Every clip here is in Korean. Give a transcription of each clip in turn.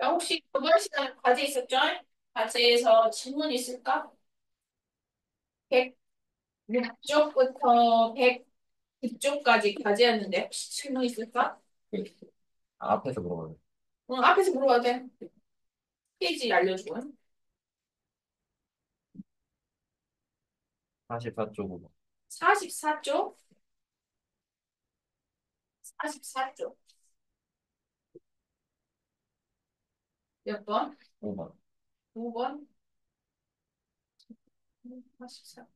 야, 혹시 저번 시간에 과제 있었죠? 과제에서 질문 있을까? 106쪽부터 109쪽까지 과제였는데 혹시 질문 있을까? 앞에서 물어봐요. 응, 앞에서 물어봐도 돼. 페이지 알려주고. 44쪽으로. 44쪽? 44쪽. 몇 번? 5번. 5번? 44.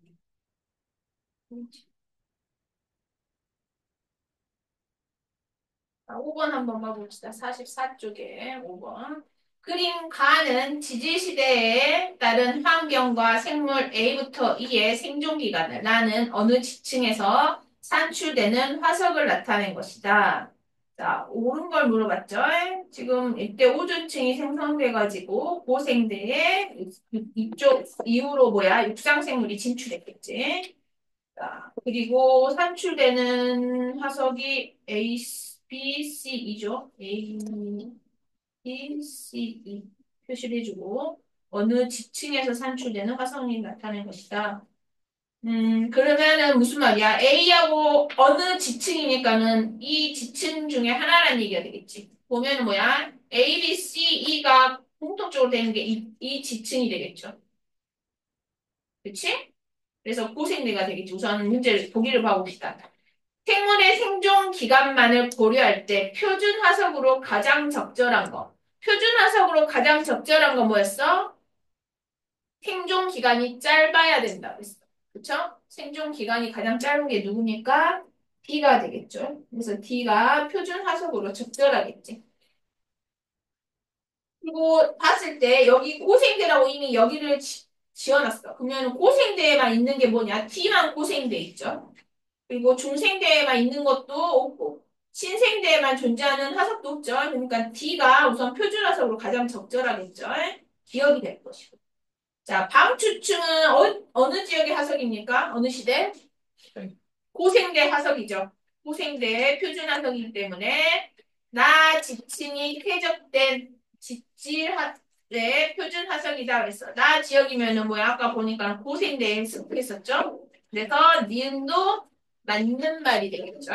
자, 5번 한번 봐봅시다. 44쪽에 5번. 그림 가는 지질시대에 따른 환경과 생물 A부터 E의 생존기간을 나는 어느 지층에서 산출되는 화석을 나타낸 것이다. 자, 옳은 걸 물어봤죠? 지금 이때 오존층이 생성돼가지고 고생대에 이쪽 이후로 뭐야? 육상생물이 진출했겠지. 자, 그리고 산출되는 화석이 A, B, C, E죠. A, B, C, E 표시를 해주고 어느 지층에서 산출되는 화성이 나타낸 것이다. 그러면은 무슨 말이야? A하고 어느 지층이니까는 이 지층 중에 하나라는 얘기가 되겠지. 보면은 뭐야? A, B, C, E가 공통적으로 되는 게 이 지층이 되겠죠. 그치? 그래서 고생대가 되겠지. 우선 문제를 보기를 봐봅시다. 생물의 생존 기간만을 고려할 때 표준 화석으로 가장 적절한 거. 표준 화석으로 가장 적절한 거 뭐였어? 생존 기간이 짧아야 된다 그랬어. 그쵸? 생존 기간이 가장 짧은 게 누굽니까? D가 되겠죠. 그래서 D가 표준 화석으로 적절하겠지. 그리고 봤을 때 여기 고생대라고 이미 여기를 지어놨어. 그러면 고생대에만 있는 게 뭐냐? D만 고생대 있죠. 그리고 중생대에만 있는 것도 없고 신생대에만 존재하는 화석도 없죠. 그러니까 D가 우선 표준 화석으로 가장 적절하겠죠. 기억이 될 것이고. 자, 방추층은 어느 지역의 화석입니까? 어느 시대? 네. 고생대 화석이죠. 고생대의 표준 화석이기 때문에 나 지층이 퇴적된 지질의 표준 화석이다 그랬어. 나 지역이면은 뭐야? 아까 보니까 고생대에 속했었죠. 그래서 니은도 맞는 말이 되겠죠.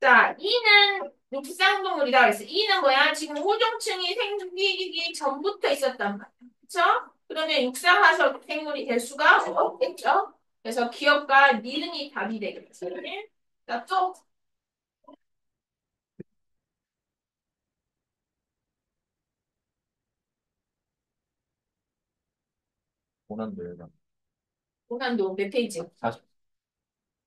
자, 이는 육상동물이다 그랬어. 이는 뭐야? 지금 호종층이 생기기 전부터 있었단 말이야. 그쵸? 그러면 육상화석 생물이 될 수가 없겠죠? 그래서 기억과 니은이 답이 되겠지. 자, 또 고난도 열강. 고난도 몇 페이지?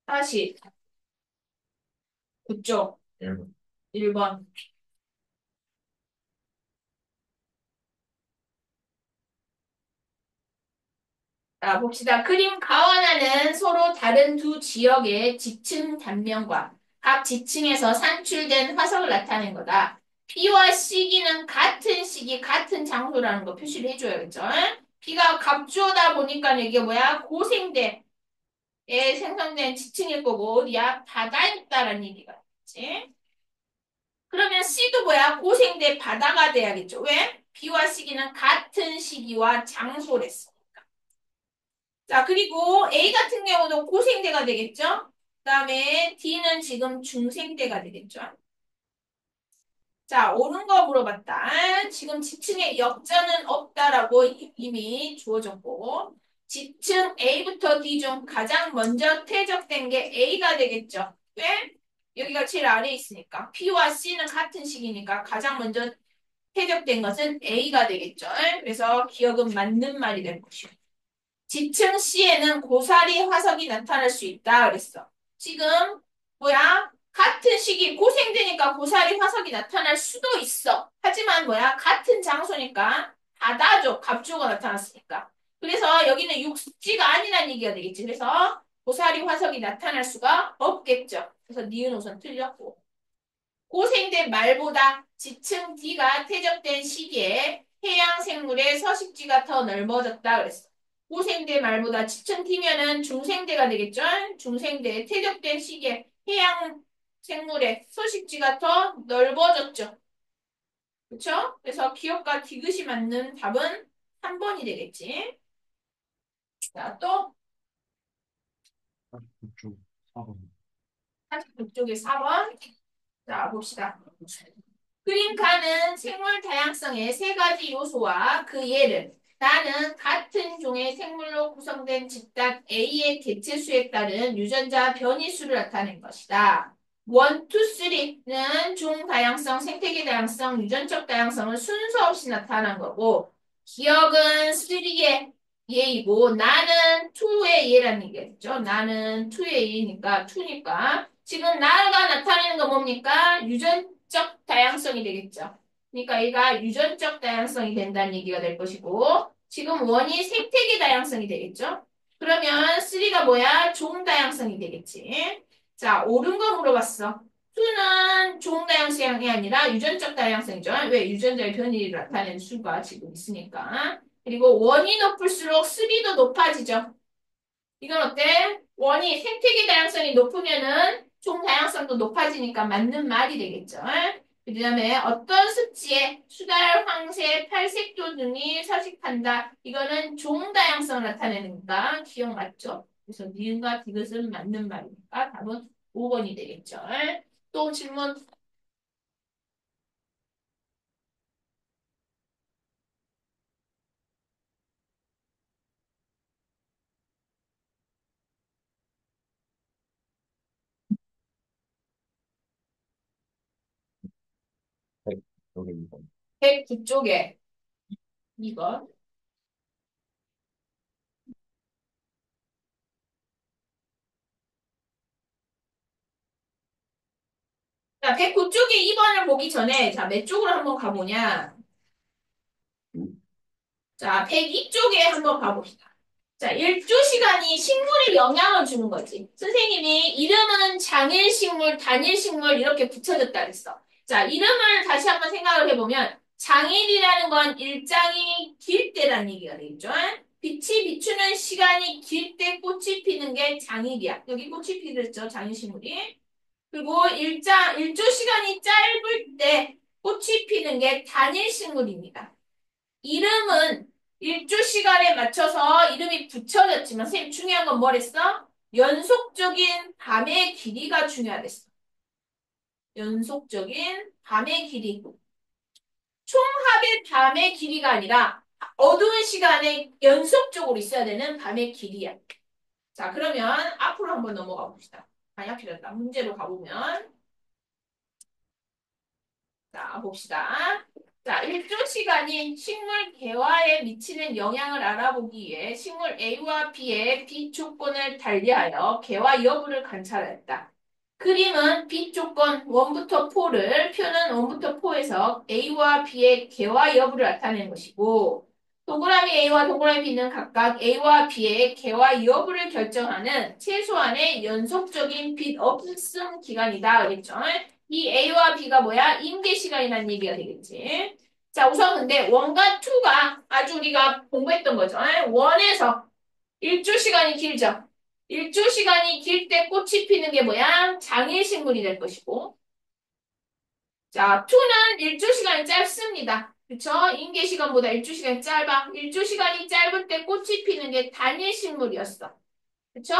49쪽 41번. 1번. 자, 봅시다. 그림 가원하는 서로 다른 두 지역의 지층 단면과 각 지층에서 산출된 화석을 나타낸 거다. B와 C기는 같은 시기, 같은 장소라는 거 표시를 해줘야겠죠. B가 갑주어다 보니까 이게 뭐야? 고생대에 생성된 지층일 거고, 어디야? 바다였다라는 얘기가 있지. 그러면 C도 뭐야? 고생대 바다가 돼야겠죠. 왜? B와 C기는 같은 시기와 장소랬어. 자, 그리고 A 같은 경우도 고생대가 되겠죠? 그다음에 D는 지금 중생대가 되겠죠? 자, 옳은 거 물어봤다. 지금 지층에 역전은 없다라고 이미 주어졌고, 지층 A부터 D 중 가장 먼저 퇴적된 게 A가 되겠죠? 왜? 여기가 제일 아래에 있으니까. B와 C는 같은 식이니까 가장 먼저 퇴적된 것은 A가 되겠죠? 그래서 기억은 맞는 말이 될 것이고. 지층 C에는 고사리 화석이 나타날 수 있다 그랬어. 지금 뭐야? 같은 시기 고생되니까 고사리 화석이 나타날 수도 있어. 하지만 뭐야? 같은 장소니까 바다죠. 갑주가 나타났으니까. 그래서 여기는 육지가 아니란 얘기가 되겠지. 그래서 고사리 화석이 나타날 수가 없겠죠. 그래서 니은 우선 틀렸고. 고생된 말보다 지층 D가 퇴적된 시기에 해양 생물의 서식지가 더 넓어졌다 그랬어. 고생대 말보다 지층 D면은 중생대가 되겠죠? 중생대 퇴적된 시기에 해양 생물의 서식지가 더 넓어졌죠. 그쵸? 그래서 기억과 디귿이 맞는 답은 3번이 되겠지. 자, 또 49쪽 4번. 46쪽에 4번. 자, 봅시다. 그림카는 생물 다양성의 세 가지 요소와 그 예를 나는 같은 종의 생물로 구성된 집단 A의 개체수에 따른 유전자 변이수를 나타낸 것이다. 1, 2, 3는 종 다양성, 생태계 다양성, 유전적 다양성을 순서 없이 나타난 거고 기억은 3의 예이고 나는 2의 예라는 얘기겠죠. 나는 2의 예니까 2니까 지금 나가 나타내는 거 뭡니까? 유전적 다양성이 되겠죠. 그러니까 얘가 유전적 다양성이 된다는 얘기가 될 것이고 지금 원이 생태계 다양성이 되겠죠. 그러면 3가 뭐야? 종 다양성이 되겠지. 자, 옳은 거 물어봤어. 2는 종 다양성이 아니라 유전적 다양성이죠. 왜? 유전자의 변이를 나타내는 수가 지금 있으니까. 그리고 원이 높을수록 3도 높아지죠. 이건 어때? 원이 생태계 다양성이 높으면은 종 다양성도 높아지니까 맞는 말이 되겠죠. 그 다음에 어떤 습지에 수달, 황새, 팔색조 등이 서식한다. 이거는 종 다양성을 나타내니까 기억 맞죠? 그래서 니은과 디귿은 맞는 말이니까 답은 5번이 되겠죠. 또 질문. 여기 2번. 109쪽에 2번. 자, 109쪽에 2번을 보기 전에 자, 몇 쪽으로 한번 가보냐. 자, 102쪽에 한번 가봅시다. 자, 일조 시간이 식물에 영향을 주는 거지. 선생님이 이름은 장일식물, 단일식물 이렇게 붙여줬다 그랬어. 자, 이름을 다시 한번 생각을 해보면 장일이라는 건 일장이 길 때라는 얘기가 되겠죠. 빛이 비추는 시간이 길 때 꽃이 피는 게 장일이야. 여기 꽃이 피겠죠, 장일식물이. 그리고 일조 시간이 짧을 때 꽃이 피는 게 단일식물입니다. 이름은 일주 시간에 맞춰서 이름이 붙여졌지만 선생님 중요한 건 뭐랬어? 연속적인 밤의 길이가 중요하댔어. 연속적인 밤의 길이. 총합의 밤의 길이가 아니라 어두운 시간에 연속적으로 있어야 되는 밤의 길이야. 자, 그러면 앞으로 한번 넘어가 봅시다. 아니, 앞이란다. 문제로 가보면. 자, 봅시다. 자, 일조 시간이 식물 개화에 미치는 영향을 알아보기 위해 식물 A와 B의 빛 조건을 달리하여 개화 여부를 관찰했다. 그림은 빛 조건 1부터 4를 표는 1부터 4에서 A와 B의 개화 여부를 나타낸 것이고 동그라미 A와 동그라미 B는 각각 A와 B의 개화 여부를 결정하는 최소한의 연속적인 빛 없음 기간이다. 그랬죠? 이 A와 B가 뭐야? 임계 시간이라는 얘기가 되겠지. 자, 우선 근데 1과 2가 아주 우리가 공부했던 거죠. 1에서 일주 시간이 길죠. 일주 시간이 길 때 꽃이 피는 게 뭐야? 장일식물이 될 것이고. 자, 2는 일주 시간이 짧습니다. 그쵸? 임계 시간보다 일주 시간이 짧아. 일주 시간이 짧을 때 꽃이 피는 게 단일식물이었어. 그쵸?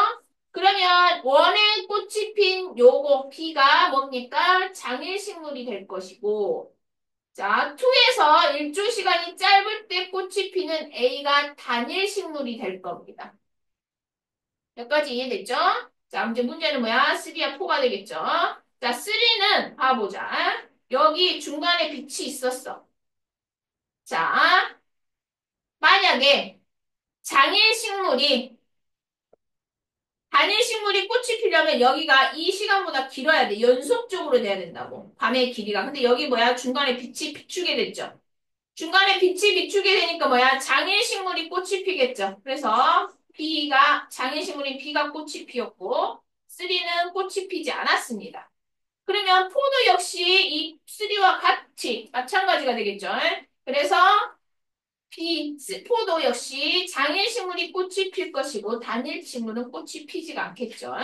그러면 원에 꽃이 핀 요거 B가 뭡니까? 장일식물이 될 것이고 자, 2에서 일주 시간이 짧을 때 꽃이 피는 A가 단일식물이 될 겁니다. 여기까지 이해됐죠? 자, 이제 문제는 뭐야? 3와 4가 되겠죠? 자, 3는 봐보자. 여기 중간에 빛이 있었어. 자, 만약에 장일식물이 단일식물이 꽃이 피려면 여기가 이 시간보다 길어야 돼. 연속적으로 돼야 된다고. 밤의 길이가. 근데 여기 뭐야? 중간에 빛이 비추게 됐죠. 중간에 빛이 비추게 되니까 뭐야? 장일식물이 꽃이 피겠죠. 그래서 B가 장일식물인 B가 꽃이 피었고 3는 꽃이 피지 않았습니다. 그러면 4도 역시 이 3와 같이 마찬가지가 되겠죠. 그래서 포도 역시 장일식물이 꽃이 필 것이고 단일식물은 꽃이 피지가 않겠죠.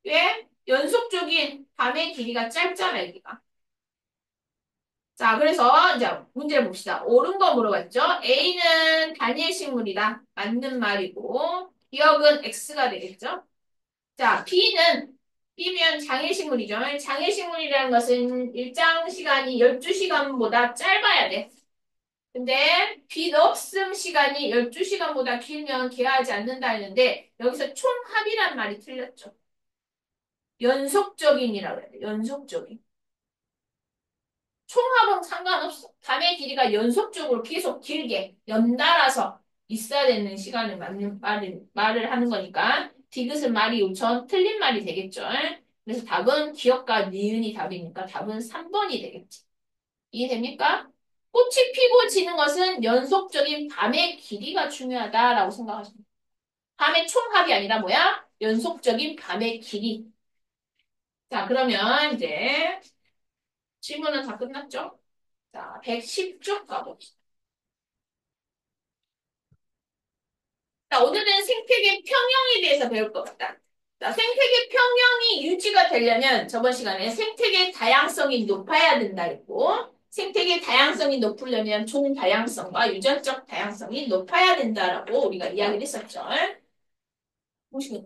왜? 연속적인 밤의 길이가 짧잖아, 여기가. 자, 그래서 이제 문제를 봅시다. 옳은 거 물어봤죠? A는 단일 식물이다. 맞는 말이고, 기억은 X가 되겠죠? 자, B면 장일식물이죠. 장일식물이라는 것은 일정 시간이 12시간보다 짧아야 돼. 근데 빛 없음 시간이 12시간보다 길면 개하지 않는다 했는데 여기서 총합이란 말이 틀렸죠. 연속적인이라고 해야 돼. 연속적인. 총합은 상관없어. 밤의 길이가 연속적으로 계속 길게 연달아서 있어야 되는 시간을 맞는 말을 하는 거니까 디귿은 말이 우선 틀린 말이 되겠죠. 그래서 답은 기억과 니은이 답이니까 답은 3번이 되겠지. 이해됩니까? 꽃이 피고 지는 것은 연속적인 밤의 길이가 중요하다라고 생각하시면 돼요. 밤의 총합이 아니라 뭐야? 연속적인 밤의 길이. 자, 그러면 이제 질문은 다 끝났죠? 자, 110쪽 가봅시다. 자, 오늘은 생태계 평형에 대해서 배울 겁니다. 자, 생태계 평형이 유지가 되려면 저번 시간에 생태계 다양성이 높아야 된다 했고, 생태계 다양성이 높으려면 종 다양성과 유전적 다양성이 높아야 된다라고 우리가 이야기를 했었죠. 보시죠.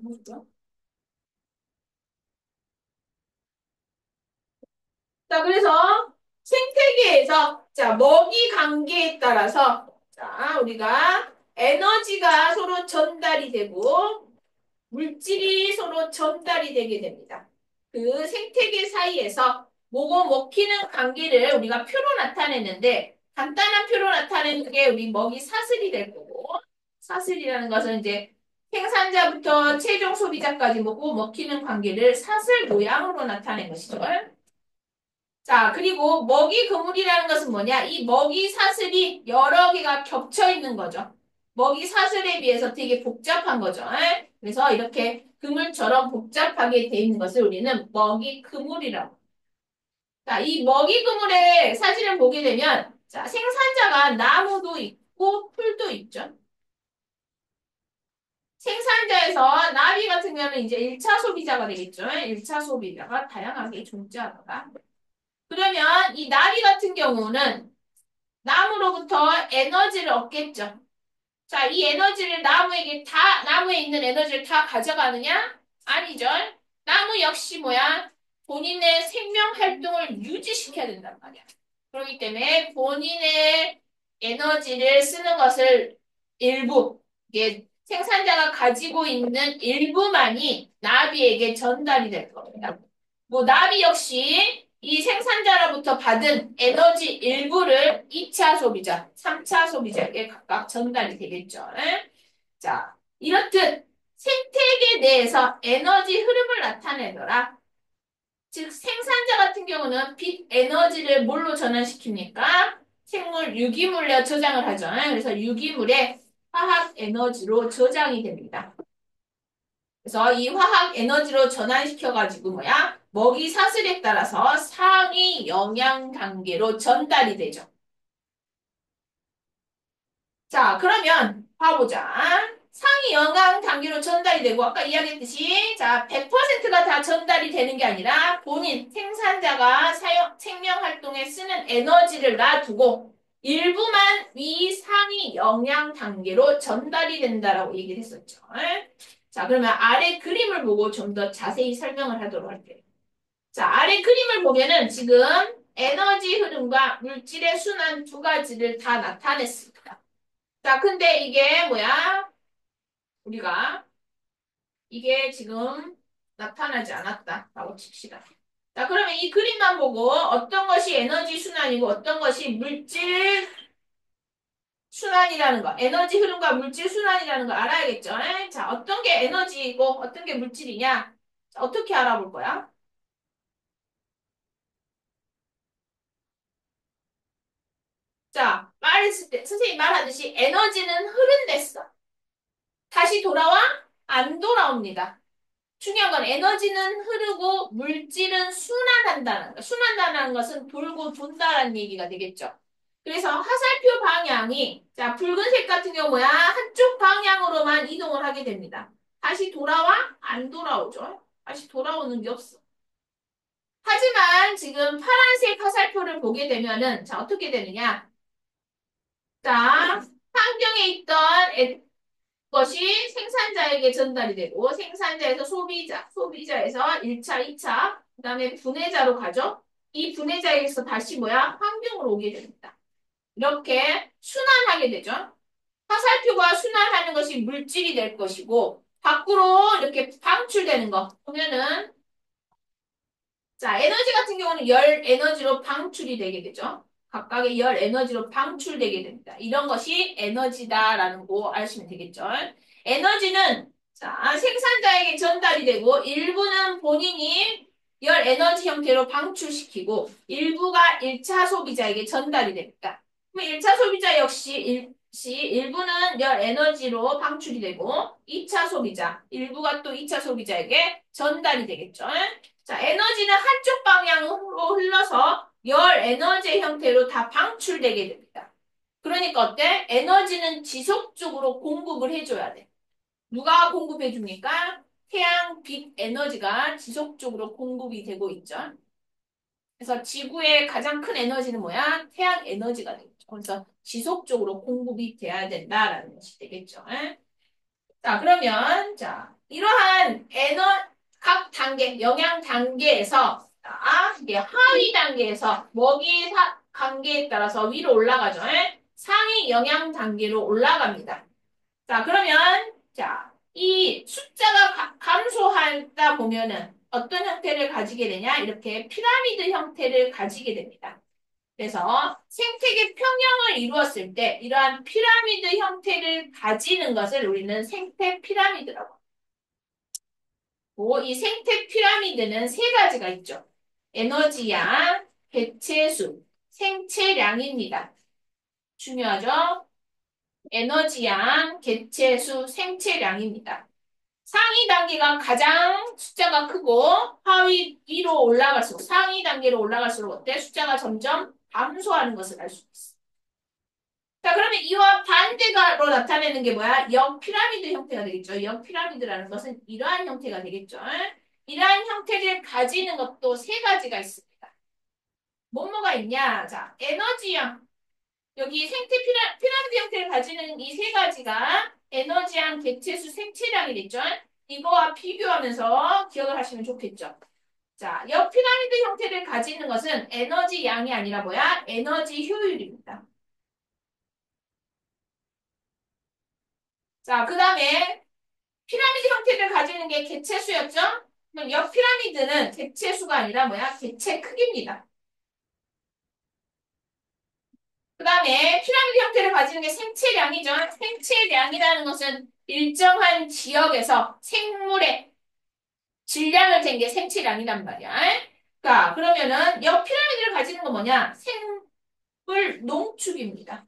자, 그래서 생태계에서 자, 먹이 관계에 따라서 자, 우리가 에너지가 서로 전달이 되고 물질이 서로 전달이 되게 됩니다. 그 생태계 사이에서 먹어 먹히는 관계를 우리가 표로 나타내는데 간단한 표로 나타내는 게 우리 먹이 사슬이 될 거고 사슬이라는 것은 이제 생산자부터 최종 소비자까지 먹고 먹히는 관계를 사슬 모양으로 나타낸 것이죠. 자, 그리고 먹이 그물이라는 것은 뭐냐? 이 먹이 사슬이 여러 개가 겹쳐 있는 거죠. 먹이 사슬에 비해서 되게 복잡한 거죠. 에? 그래서 이렇게 그물처럼 복잡하게 돼 있는 것을 우리는 먹이 그물이라고. 자, 이 먹이 그물의 사진을 보게 되면 자, 생산자가 나무도 있고 풀도 있죠. 생산자에서 나비 같은 경우는 이제 1차 소비자가 되겠죠. 1차 소비자가 다양하게 존재하다가. 그러면 이 나비 같은 경우는 나무로부터 에너지를 얻겠죠. 자, 이 에너지를 나무에 있는 에너지를 다 가져가느냐? 아니죠. 나무 역시 뭐야? 본인의 생명 활동을 유지시켜야 된단 말이야. 그렇기 때문에 본인의 에너지를 쓰는 것을 이게 생산자가 가지고 있는 일부만이 나비에게 전달이 될 겁니다. 뭐 나비 역시 이 생산자로부터 받은 에너지 일부를 2차 소비자, 3차 소비자에게 각각 전달이 되겠죠. 자, 이렇듯 생태계 내에서 에너지 흐름을 나타내더라. 즉 생산자 같은 경우는 빛 에너지를 뭘로 전환시킵니까? 생물 유기물로 저장을 하죠. 그래서 유기물의 화학 에너지로 저장이 됩니다. 그래서 이 화학 에너지로 전환시켜가지고 뭐야? 먹이 사슬에 따라서 상위 영양 단계로 전달이 되죠. 자, 그러면 봐보자. 상위 영양 단계로 전달이 되고 아까 이야기했듯이 자, 100%가 다 전달이 되는 게 아니라 본인 생산자가 생명 활동에 쓰는 에너지를 놔두고 일부만 위 상위 영양 단계로 전달이 된다라고 얘기를 했었죠. 자, 그러면 아래 그림을 보고 좀 더 자세히 설명을 하도록 할게요. 자, 아래 그림을 보면은 지금 에너지 흐름과 물질의 순환 두 가지를 다 나타냈습니다. 자, 근데 이게 뭐야? 우리가 이게 지금 나타나지 않았다라고 칩시다. 자, 그러면 이 그림만 보고 어떤 것이 에너지 순환이고 어떤 것이 물질 순환이라는 거, 에너지 흐름과 물질 순환이라는 거 알아야겠죠? 자, 어떤 게 에너지이고 어떤 게 물질이냐? 자, 어떻게 알아볼 거야? 자, 말했을 때, 선생님 말하듯이 에너지는 흐른댔어. 다시 돌아와? 안 돌아옵니다. 중요한 건 에너지는 흐르고 물질은 순환한다는 거. 순환한다는 것은 돌고 돈다라는 얘기가 되겠죠. 그래서 화살표 방향이, 자, 붉은색 같은 경우 뭐야? 한쪽 방향으로만 이동을 하게 됩니다. 다시 돌아와? 안 돌아오죠. 다시 돌아오는 게 없어. 하지만 지금 파란색 화살표를 보게 되면은, 자, 어떻게 되느냐? 자, 환경에 있던 것이 생산자에게 전달이 되고, 생산자에서 소비자, 소비자에서 1차, 2차, 그 다음에 분해자로 가죠? 이 분해자에게서 다시 뭐야? 환경으로 오게 됩니다. 이렇게 순환하게 되죠. 화살표가 순환하는 것이 물질이 될 것이고, 밖으로 이렇게 방출되는 거 보면은, 자, 에너지 같은 경우는 열 에너지로 방출이 되게 되죠. 각각의 열 에너지로 방출되게 됩니다. 이런 것이 에너지다라는 거 아시면 되겠죠. 에너지는 자, 생산자에게 전달이 되고 일부는 본인이 열 에너지 형태로 방출시키고 일부가 1차 소비자에게 전달이 됩니다. 그럼 1차 소비자 역시 일부는 열 에너지로 방출이 되고 2차 소비자, 일부가 또 2차 소비자에게 전달이 되겠죠. 자, 에너지는 한쪽 방향으로 흘러서 열 에너지의 형태로 다 방출되게 됩니다. 그러니까 어때? 에너지는 지속적으로 공급을 해줘야 돼. 누가 공급해 줍니까? 태양 빛 에너지가 지속적으로 공급이 되고 있죠. 그래서 지구의 가장 큰 에너지는 뭐야? 태양 에너지가 되겠죠. 그래서 지속적으로 공급이 돼야 된다라는 것이 되겠죠. 자, 그러면, 자, 이러한 각 단계, 영양 단계에서, 이게 하위 단계에서 단계에 따라서 위로 올라가죠. 상위 영양 단계로 올라갑니다. 자, 그러면, 자, 이 숫자가 감소하다 보면은 어떤 형태를 가지게 되냐? 이렇게 피라미드 형태를 가지게 됩니다. 그래서 생태계 평형을 이루었을 때 이러한 피라미드 형태를 가지는 것을 우리는 생태 피라미드라고 하고 이 생태 피라미드는 세 가지가 있죠. 에너지양, 개체수, 생체량입니다. 중요하죠? 에너지양, 개체수, 생체량입니다. 상위 단계가 가장 숫자가 크고 위로 올라갈수록 상위 단계로 올라갈수록 어때? 숫자가 점점 감소하는 것을 알 수 있어. 자, 그러면 이와 반대가로 나타내는 게 뭐야? 역피라미드 형태가 되겠죠. 역피라미드라는 것은 이러한 형태가 되겠죠. 이러한 형태를 가지는 것도 세 가지가 있습니다. 뭐뭐가 있냐? 자, 에너지형. 여기 피라미드 형태를 가지는 이 세 가지가 에너지양, 개체수, 생체량이 됐죠. 이거와 비교하면서 기억을 하시면 좋겠죠. 자, 역피라미드 형태를 가지는 것은 에너지 양이 아니라 뭐야? 에너지 효율입니다. 자, 그 다음에 피라미드 형태를 가지는 게 개체수였죠? 그럼 옆 피라미드는 개체수가 아니라 뭐야? 개체 크기입니다. 그 다음에 피라미드 형태를 가지는 게 생체량이죠. 생체량이라는 것은 일정한 지역에서 생물의 질량을 잰 게 생체량이란 말이야. 자, 그러면은 옆 피라미드를 가지는 건 뭐냐? 생물 농축입니다.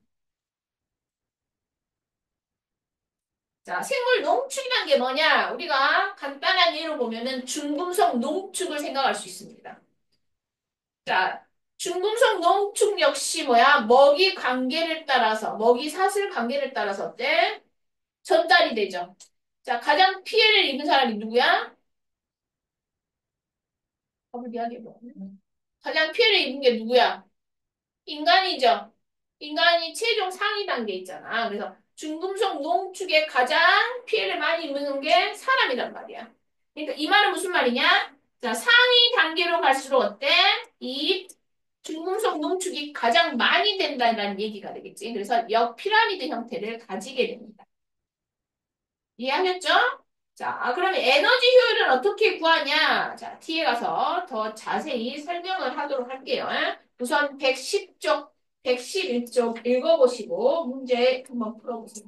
자, 생물 농축이란 게 뭐냐? 우리가 간단한 예로 보면은 중금속 농축을 생각할 수 있습니다. 자, 중금속 농축 역시 뭐야? 먹이 관계를 따라서, 먹이 사슬 관계를 따라서 어때? 전달이 되죠. 자, 가장 피해를 입은 사람이 누구야? 미안해, 뭐. 가장 피해를 입은 게 누구야? 인간이죠. 인간이 최종 상위 단계 있잖아. 그래서 중금속 농축에 가장 피해를 많이 입는 게 사람이란 말이야. 그러니까 이 말은 무슨 말이냐? 자, 상위 단계로 갈수록 어때? 이 중금속 농축이 가장 많이 된다는 얘기가 되겠지. 그래서 역피라미드 형태를 가지게 됩니다. 이해하셨죠? 자, 그러면 에너지 효율은 어떻게 구하냐? 자, 뒤에 가서 더 자세히 설명을 하도록 할게요. 우선 110쪽, 111쪽 읽어보시고 문제 한번 풀어보세요.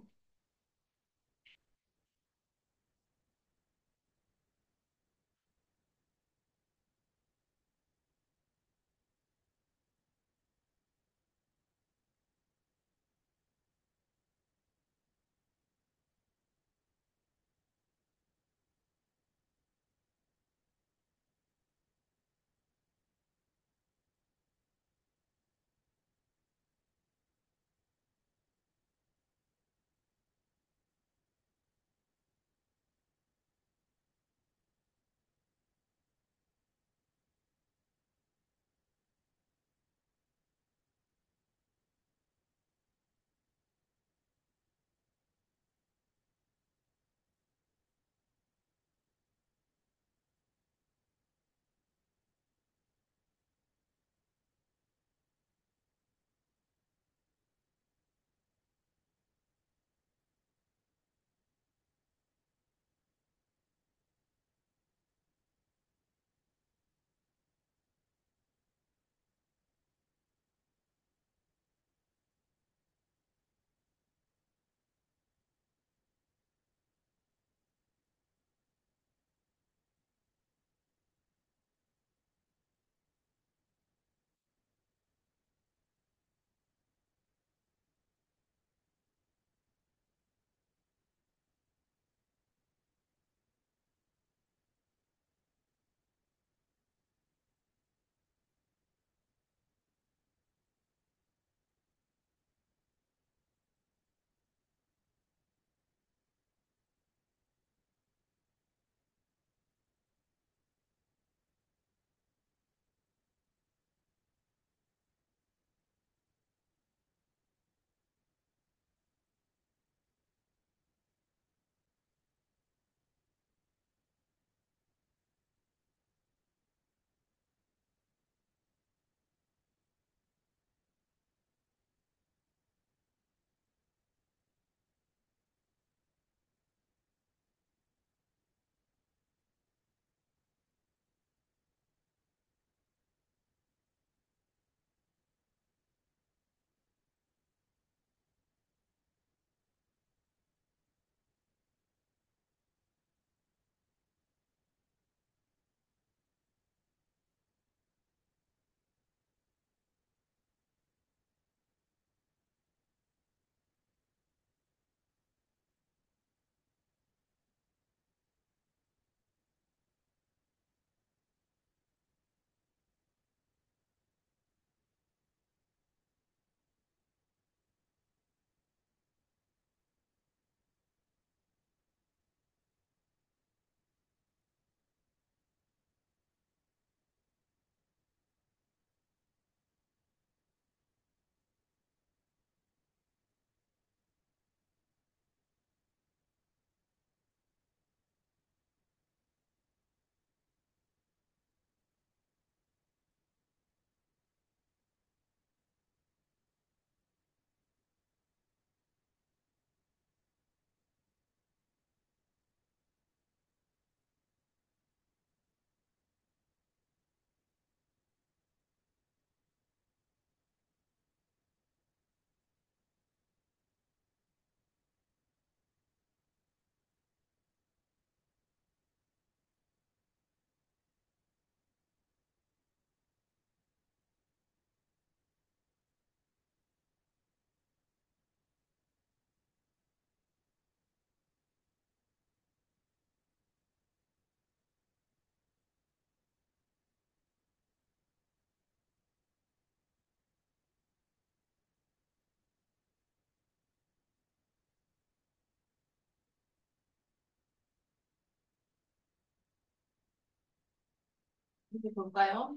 이제 볼까요?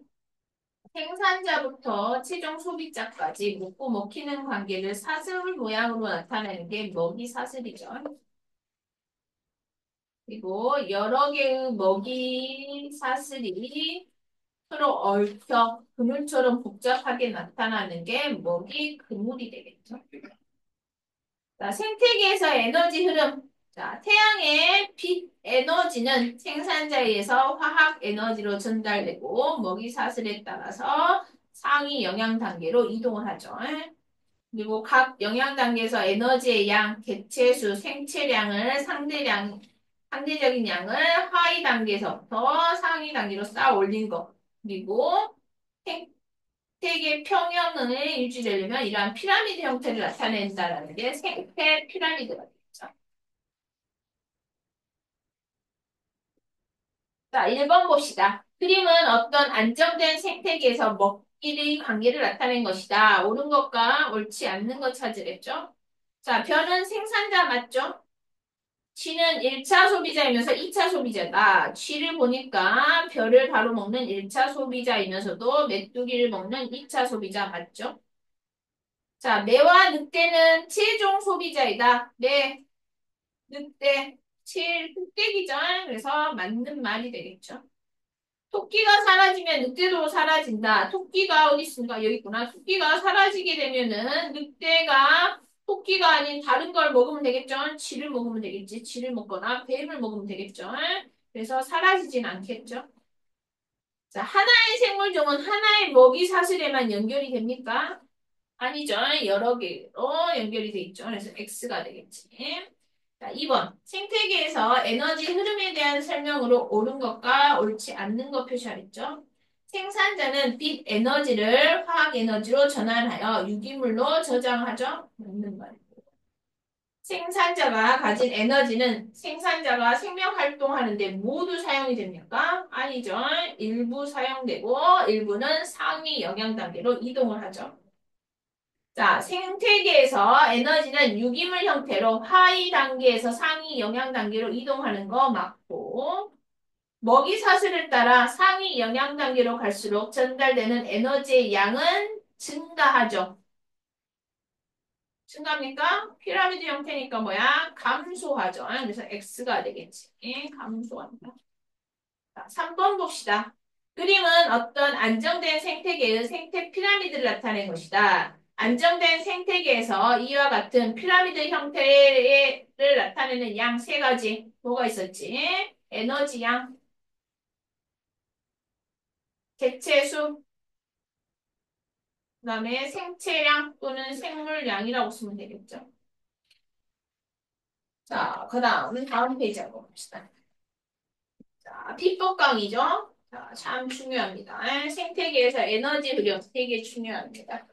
생산자부터 최종 소비자까지 먹고 먹히는 관계를 사슬 모양으로 나타내는 게 먹이 사슬이죠. 그리고 여러 개의 먹이 사슬이 서로 얽혀 그물처럼 복잡하게 나타나는 게 먹이 그물이 되겠죠. 자, 생태계에서 에너지 흐름. 자, 태양의 빛 에너지는 생산자에 의해서 화학 에너지로 전달되고 먹이 사슬에 따라서 상위 영양 단계로 이동을 하죠. 그리고 각 영양 단계에서 에너지의 양, 개체수, 생체량을 상대적인 양을 하위 단계에서부터 상위 단계로 쌓아 올린 것. 그리고 생태계 평형을 유지되려면 이러한 피라미드 형태를 나타낸다라는 게 생태 피라미드가 되겠죠. 자, 1번 봅시다. 그림은 어떤 안정된 생태계에서 먹이의 관계를 나타낸 것이다. 옳은 것과 옳지 않는 것 찾으랬죠. 자, 별은 생산자 맞죠? 쥐는 1차 소비자이면서 2차 소비자다. 쥐를 보니까 별을 바로 먹는 1차 소비자이면서도 메뚜기를 먹는 2차 소비자 맞죠? 자, 매와 늑대는 최종 소비자이다. 네, 늑대, 흑돼지죠. 그래서 맞는 말이 되겠죠. 토끼가 사라지면 늑대도 사라진다. 토끼가 어디 있습니까? 여기 있구나. 토끼가 사라지게 되면은 늑대가 토끼가 아닌 다른 걸 먹으면 되겠죠. 쥐를 먹으면 되겠지. 쥐를 먹거나 뱀을 먹으면 되겠죠. 그래서 사라지진 않겠죠. 자, 하나의 생물종은 하나의 먹이 사슬에만 연결이 됩니까? 아니죠. 여러 개로 연결이 돼 있죠. 그래서 X가 되겠지. 자, 2번. 생태계에서 에너지 흐름에 대한 설명으로 옳은 것과 옳지 않는 것 표시하랬죠. 생산자는 빛 에너지를 화학 에너지로 전환하여 유기물로 저장하죠. 맞는 말. 생산자가 가진 에너지는 생산자가 생명 활동하는데 모두 사용이 됩니까? 아니죠. 일부 사용되고 일부는 상위 영양 단계로 이동을 하죠. 자, 생태계에서 에너지는 유기물 형태로 하위 단계에서 상위 영양 단계로 이동하는 거 맞고, 먹이 사슬을 따라 상위 영양 단계로 갈수록 전달되는 에너지의 양은 증가하죠. 증가합니까? 피라미드 형태니까 뭐야? 감소하죠. 그래서 X가 되겠지. 감소한다. 자, 3번 봅시다. 그림은 어떤 안정된 생태계의 생태 피라미드를 나타낸 것이다. 안정된 생태계에서 이와 같은 피라미드 형태를 나타내는 양 세 가지 뭐가 있었지? 에너지 양, 개체수, 그다음에 생체량 또는 생물량이라고 쓰면 되겠죠. 자, 그다음 다음 페이지 한번 봅시다. 자, 피법강이죠. 자, 참 중요합니다. 생태계에서 에너지 흐름 되게 중요합니다.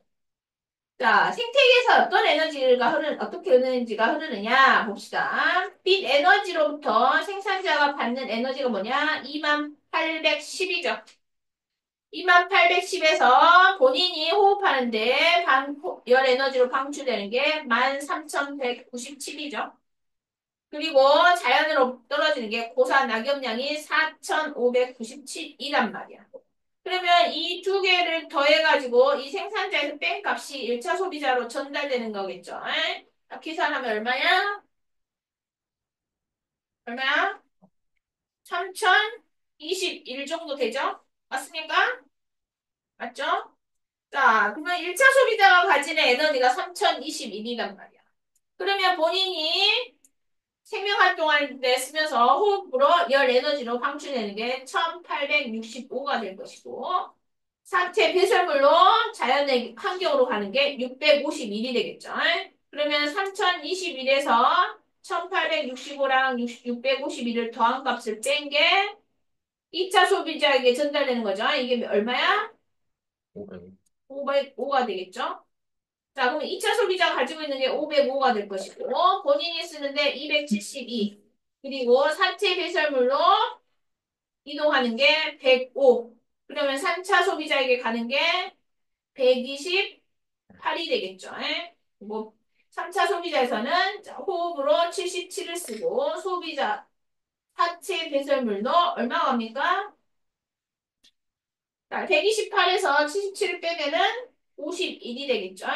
자, 생태계에서 어떤 에너지가 어떻게 에너지가 흐르느냐 봅시다. 빛 에너지로부터 생산자가 받는 에너지가 뭐냐? 2810이죠. 2810에서 본인이 호흡하는데 열 에너지로 방출되는 게 13197이죠. 그리고 자연으로 떨어지는 게 고산 낙엽량이 4597이란 말이야. 그러면 이 두 개를 더해가지고 이 생산자에서 뺀 값이 1차 소비자로 전달되는 거겠죠. 에? 계산하면 얼마야? 얼마야? 3021 정도 되죠? 맞습니까? 맞죠? 자, 그러면 1차 소비자가 가지는 에너지가 3021이란 말이야. 그러면 본인이 생명 활동할 때 쓰면서 호흡으로 열 에너지로 방출되는 게 1865가 될 것이고, 사체 배설물로 자연의 환경으로 가는 게 651이 되겠죠. 그러면 3021에서 1865랑 651을 더한 값을 뺀 게 2차 소비자에게 전달되는 거죠. 이게 얼마야? 500. 505가 되겠죠. 자, 그러면 2차 소비자가 가지고 있는 게 505가 될 것이고, 본인이 쓰는데 272. 그리고 사체 배설물로 이동하는 게 105. 그러면 3차 소비자에게 가는 게 128이 되겠죠. 예? 뭐 3차 소비자에서는 자, 호흡으로 77을 쓰고 소비자 하체 배설물도 얼마 갑니까? 자, 128에서 77을 빼면은 51이 되겠죠?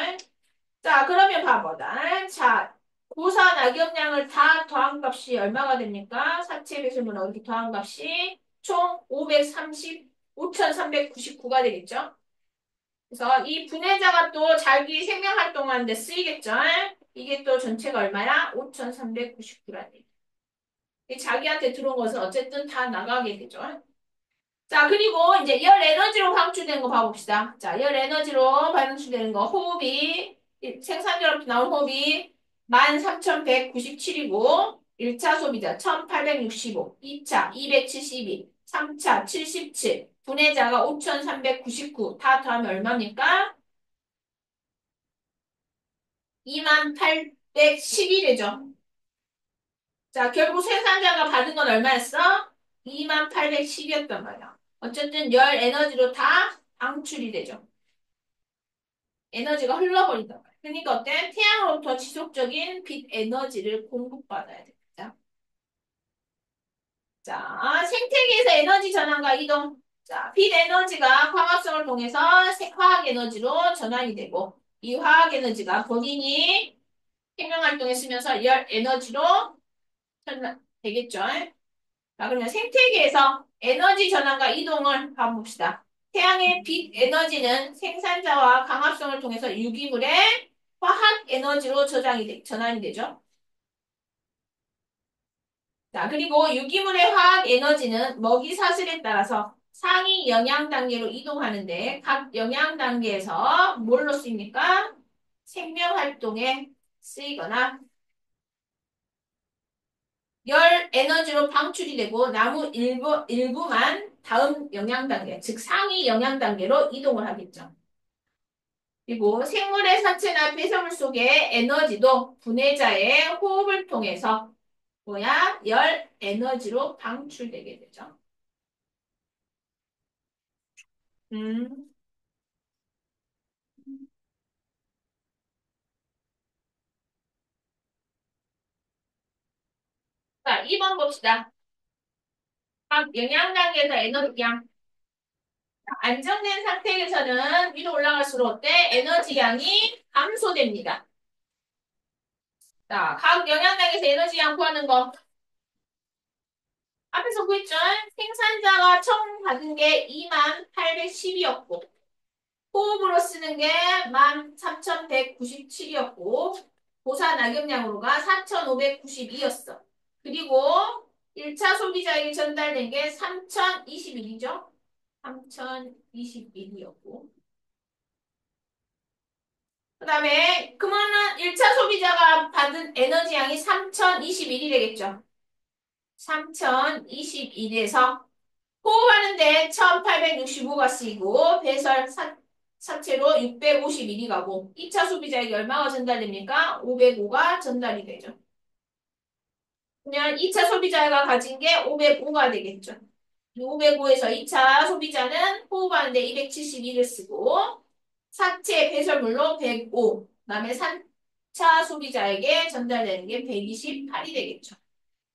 자, 그러면 봐보자. 자, 고사 낙엽량을 다 더한 값이 얼마가 됩니까? 사체 배수는 이렇게 더한 값이 총 5,399가 되겠죠? 그래서 이 분해자가 또 자기 생명 활동하는데 쓰이겠죠? 이게 또 전체가 얼마야? 5,399라니. 자기한테 들어온 것은 어쨌든 다 나가게 되죠. 자, 그리고 이제 열 에너지로 방출되는 거 봐봅시다. 자, 열 에너지로 방출되는 거 호흡이 생산자로부터 나온 호흡이 13,197이고 1차 소비자 1,865, 2차 272, 3차 77, 분해자가 5,399 다 더하면 얼마입니까? 28,812 되죠. 자, 결국 생산자가 받은 건 얼마였어? 28,810이었단 말이야. 어쨌든 열 에너지로 다 방출이 되죠. 에너지가 흘러버린단 말이야. 그러니까 어때? 태양으로부터 지속적인 빛 에너지를 공급받아야 됩니다. 자, 생태계에서 에너지 전환과 이동. 자, 빛 에너지가 광합성을 통해서 화학 에너지로 전환이 되고 이 화학 에너지가 본인이 생명 활동에 쓰면서 열 에너지로 전환되겠죠. 자, 그러면 생태계에서 에너지 전환과 이동을 봐봅시다. 태양의 빛 에너지는 생산자와 광합성을 통해서 유기물의 화학 에너지로 전환이 되죠. 자, 그리고 유기물의 화학 에너지는 먹이 사슬에 따라서 상위 영양 단계로 이동하는데 각 영양 단계에서 뭘로 쓰입니까? 생명 활동에 쓰이거나 열 에너지로 방출이 되고 나무 일부만 다음 영양 단계, 즉 상위 영양 단계로 이동을 하겠죠. 그리고 생물의 사체나 폐쇄물 속의 에너지도 분해자의 호흡을 통해서 뭐야? 열 에너지로 방출되게 되죠. 음. 자, 2번 봅시다. 각 영양 단계에서 에너지양. 안정된 상태에서는 위로 올라갈수록 어때? 에너지 양이 감소됩니다. 자, 각 영양 단계에서 에너지 양 구하는 거. 앞에서 구했죠? 생산자가 총 받은 게 28,810이었고, 호흡으로 쓰는 게 13,197이었고, 보사 낙엽량으로가 4,592였어. 그리고 1차 소비자에게 전달된 게 3,021이죠? 3,021이었고. 그 다음에, 그러면은 1차 소비자가 받은 에너지 양이 3,021이 되겠죠? 3,021에서 호흡하는데 1865가 쓰이고 배설 사체로 651이 가고 2차 소비자에게 얼마가 전달됩니까? 505가 전달이 되죠. 그러면 2차 소비자가 가진 게 505가 되겠죠. 505에서 2차 소비자는 호흡하는데 271을 쓰고 사체 배설물로 105, 그다음에 3차 소비자에게 전달되는 게 128이 되겠죠.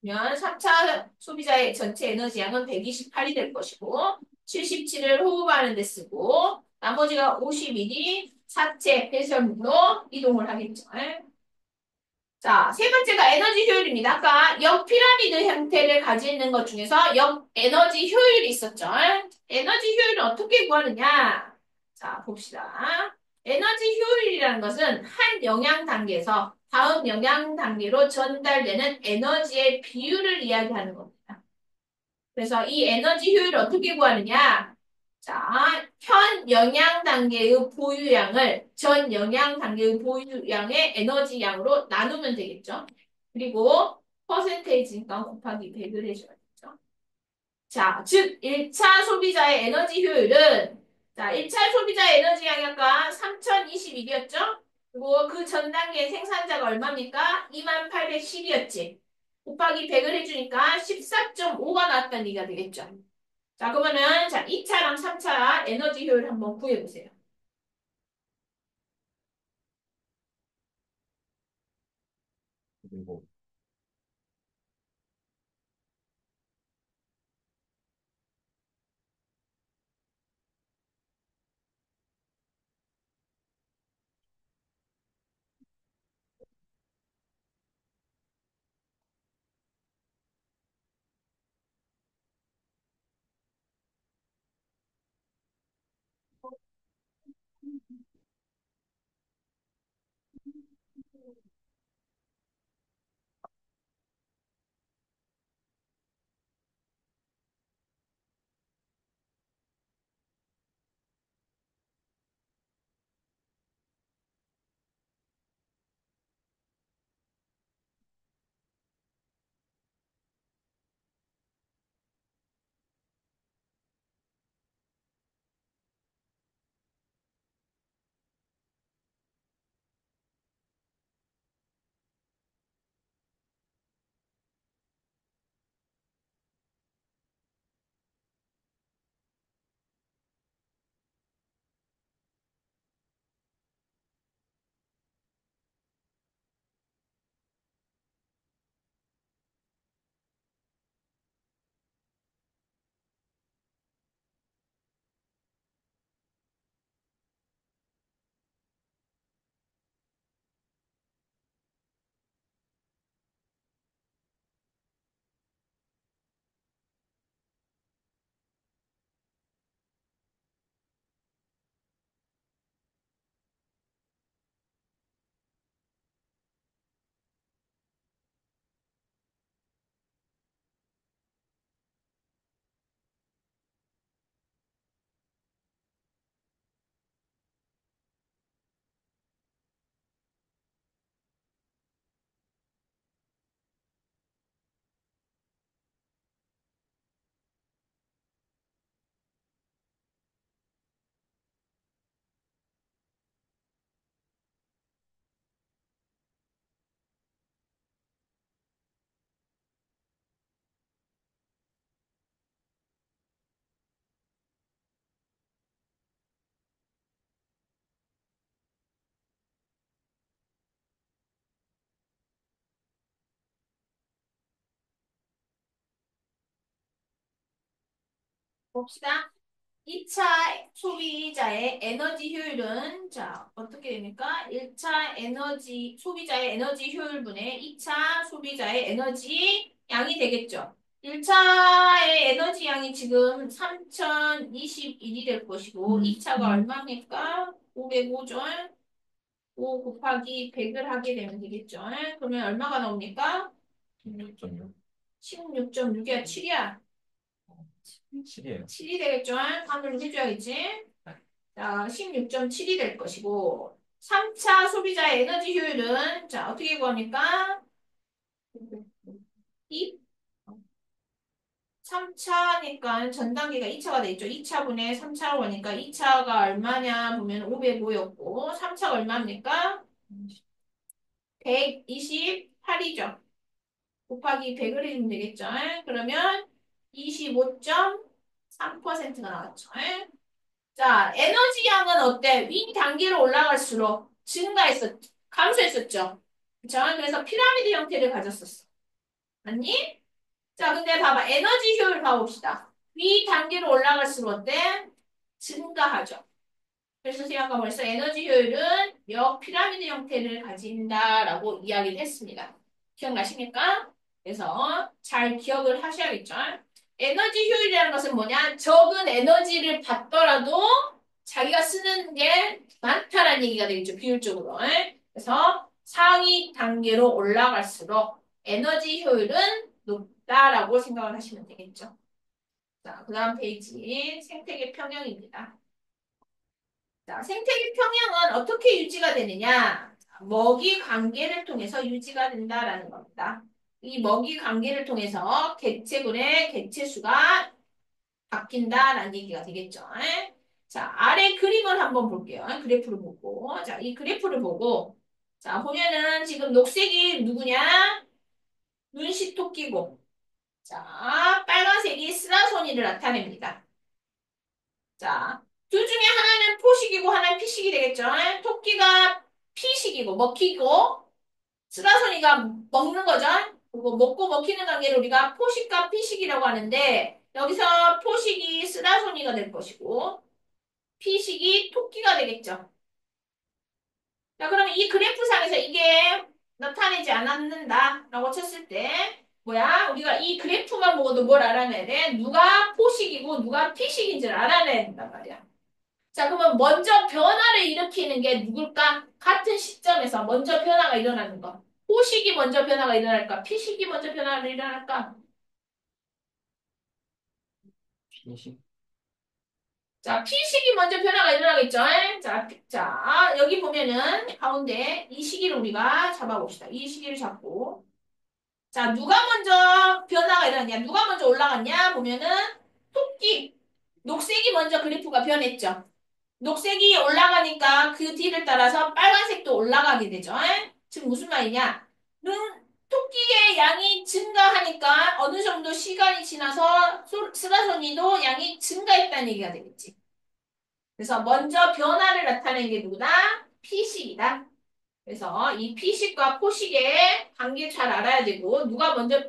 그러면 3차 소비자의 전체 에너지 양은 128이 될 것이고 77을 호흡하는 데 쓰고 나머지가 51이 사체 배설물로 이동을 하겠죠. 자, 세 번째가 에너지 효율입니다. 아까 역 피라미드 형태를 가지는 것 중에서 역 에너지 효율이 있었죠. 에너지 효율을 어떻게 구하느냐? 자, 봅시다. 에너지 효율이라는 것은 한 영양 단계에서 다음 영양 단계로 전달되는 에너지의 비율을 이야기하는 겁니다. 그래서 이 에너지 효율을 어떻게 구하느냐? 자, 현 영양 단계의 보유량을 전 영양 단계의 보유량의 에너지 양으로 나누면 되겠죠. 그리고 퍼센테이지니까 곱하기 100을 해줘야겠죠. 자, 즉 1차 소비자의 에너지 효율은 자, 1차 소비자의 에너지 양이 아까 3021이었죠? 그리고 그 전 단계 생산자가 얼마입니까? 2810이었지. 곱하기 100을 해주니까 14.5가 나왔다는 얘기가 되겠죠. 자, 그러면은 자, 2차랑 3차 에너지 효율 한번 구해보세요. 그리고 봅시다. 2차 소비자의 에너지 효율은 자 어떻게 됩니까? 1차 에너지 소비자의 에너지 효율분의 2차 소비자의 에너지 양이 되겠죠. 1차의 에너지 양이 지금 3021이 될 것이고 2차가 얼마입니까? 505죠. 5 곱하기 100을 하게 되면 되겠죠. 그러면 얼마가 나옵니까? 16.6. 16.6이야, 7이야. 7이에요. 7이 되겠죠. 한글로 해줘야겠지. 자, 16.7이 될 것이고 3차 소비자의 에너지 효율은 자, 어떻게 구합니까? 이 3차니까 전 단계가 2차가 되겠죠. 2차분의 3차로 가니까 2차가 얼마냐 보면 505였고 3차가 얼마입니까? 128이죠. 곱하기 100을 해주면 되겠죠. 그러면 25.3%가 나왔죠. 자, 에너지 양은 어때? 위 단계로 올라갈수록 감소했었죠. 그쵸? 그래서 피라미드 형태를 가졌었어. 맞니? 자, 근데 봐봐. 에너지 효율 봐봅시다. 위 단계로 올라갈수록 어때? 증가하죠. 그래서 제가 아까 벌써 에너지 효율은 역 피라미드 형태를 가진다라고 이야기를 했습니다. 기억나십니까? 그래서 잘 기억을 하셔야겠죠. 에너지 효율이라는 것은 뭐냐? 적은 에너지를 받더라도 자기가 쓰는 게 많다라는 얘기가 되겠죠. 비율적으로. 그래서 상위 단계로 올라갈수록 에너지 효율은 높다라고 생각을 하시면 되겠죠. 자, 그 다음 페이지 생태계 평형입니다. 자, 생태계 평형은 어떻게 유지가 되느냐? 먹이 관계를 통해서 유지가 된다라는 겁니다. 이 먹이 관계를 통해서 개체군의 개체수가 바뀐다라는 얘기가 되겠죠. 자, 아래 그림을 한번 볼게요. 그래프를 보고. 자, 이 그래프를 보고. 자, 보면은 지금 녹색이 누구냐? 눈시토끼고. 자, 빨간색이 스라소니를 나타냅니다. 자, 둘 중에 하나는 포식이고 하나는 피식이 되겠죠. 토끼가 피식이고 먹히고 쓰라소니가 먹는 거죠. 그리고 먹고 먹히는 관계를 우리가 포식과 피식이라고 하는데 여기서 포식이 쓰라소니가 될 것이고 피식이 토끼가 되겠죠. 자, 그러면 이 그래프상에서 이게 나타내지 않았는다라고 쳤을 때 뭐야? 우리가 이 그래프만 보고도 뭘 알아내야 돼? 누가 포식이고 누가 피식인지를 알아내야 된단 말이야. 자, 그러면 먼저 변화를 일으키는 게 누굴까? 같은 시점에서 먼저 변화가 일어나는 거. 호식이 먼저 변화가 일어날까? 피식이 먼저 변화가 일어날까? 피식. 자, 피식이 먼저 변화가 일어나겠죠? 자, 여기 보면은 가운데 이 시기를 우리가 잡아봅시다. 이 시기를 잡고. 자, 누가 먼저 변화가 일어났냐? 누가 먼저 올라갔냐? 보면은 토끼. 녹색이 먼저 그래프가 변했죠. 녹색이 올라가니까 그 뒤를 따라서 빨간색도 올라가게 되죠. 지금 무슨 말이냐? 토끼의 양이 증가하니까 어느 정도 시간이 지나서 스라소니도 양이 증가했다는 얘기가 되겠지. 그래서 먼저 변화를 나타내는 게 누구다? 피식이다. 그래서 이 피식과 포식의 관계 잘 알아야 되고 누가 먼저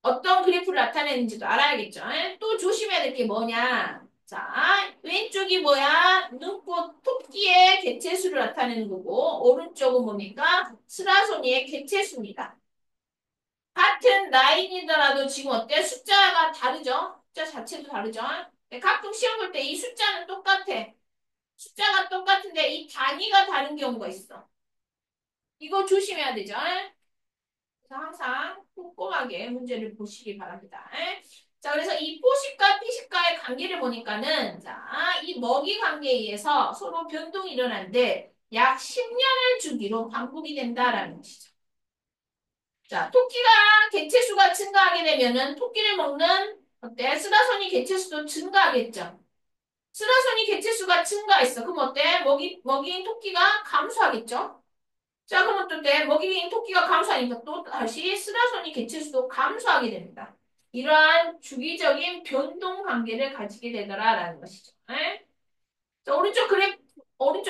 어떤 그래프를 나타내는지도 알아야겠죠. 또 조심해야 될 게 뭐냐? 자, 왼쪽이 뭐야? 눈꽃 토끼의 개체수를 나타내는 거고, 오른쪽은 뭡니까? 스라소니의 개체수입니다. 같은 라인이더라도 지금 어때? 숫자가 다르죠? 숫자 자체도 다르죠? 근데 가끔 시험 볼 때 이 숫자는 똑같아. 숫자가 똑같은데 이 단위가 다른 경우가 있어. 이거 조심해야 되죠? 그래서 항상 꼼꼼하게 문제를 보시기 바랍니다. 자, 그래서 이 포식과 피식과의 관계를 보니까는, 자, 이 먹이 관계에 의해서 서로 변동이 일어나는데 약 10년을 주기로 반복이 된다라는 것이죠. 자, 토끼가 개체수가 증가하게 되면은 토끼를 먹는 어때? 쓰라소니 개체수도 증가하겠죠. 쓰라소니 개체수가 증가했어. 그럼 어때? 먹이인 토끼가 감소하겠죠? 자, 그럼 또 때 먹이인 토끼가 감소하니까 또 다시 스라소니 개체수도 감소하게 됩니다. 이러한 주기적인 변동 관계를 가지게 되더라라는 것이죠. 네? 자, 오른쪽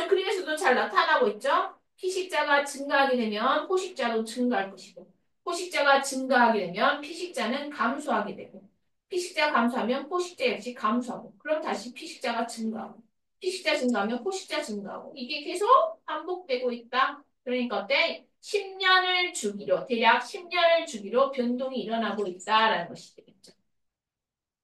그림에서도 잘 나타나고 있죠? 피식자가 증가하게 되면 포식자도 증가할 것이고, 포식자가 증가하게 되면 피식자는 감소하게 되고. 피식자 감소하면 포식자 역시 감소하고 그럼 다시 피식자가 증가하고 피식자 증가하면 포식자 증가하고 이게 계속 반복되고 있다. 그러니까 어때? 10년을 주기로 대략 10년을 주기로 변동이 일어나고 있다라는 것이 되겠죠.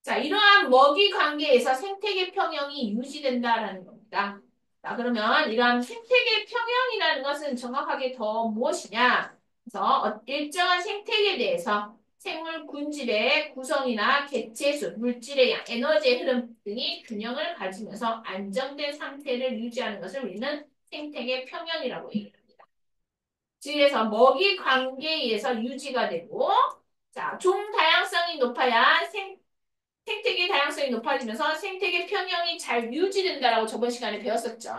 자, 이러한 먹이 관계에서 생태계 평형이 유지된다라는 겁니다. 자, 그러면 이러한 생태계 평형이라는 것은 정확하게 더 무엇이냐? 그래서 일정한 생태계에 대해서 생물 군집의 구성이나 개체수, 물질의 양, 에너지의 흐름 등이 균형을 가지면서 안정된 상태를 유지하는 것을 우리는 생태계 평형이라고 얘기합니다. 그래서 먹이 관계에 의해서 유지가 되고, 자, 종 다양성이 높아야 생태계 다양성이 높아지면서 생태계 평형이 잘 유지된다라고 저번 시간에 배웠었죠.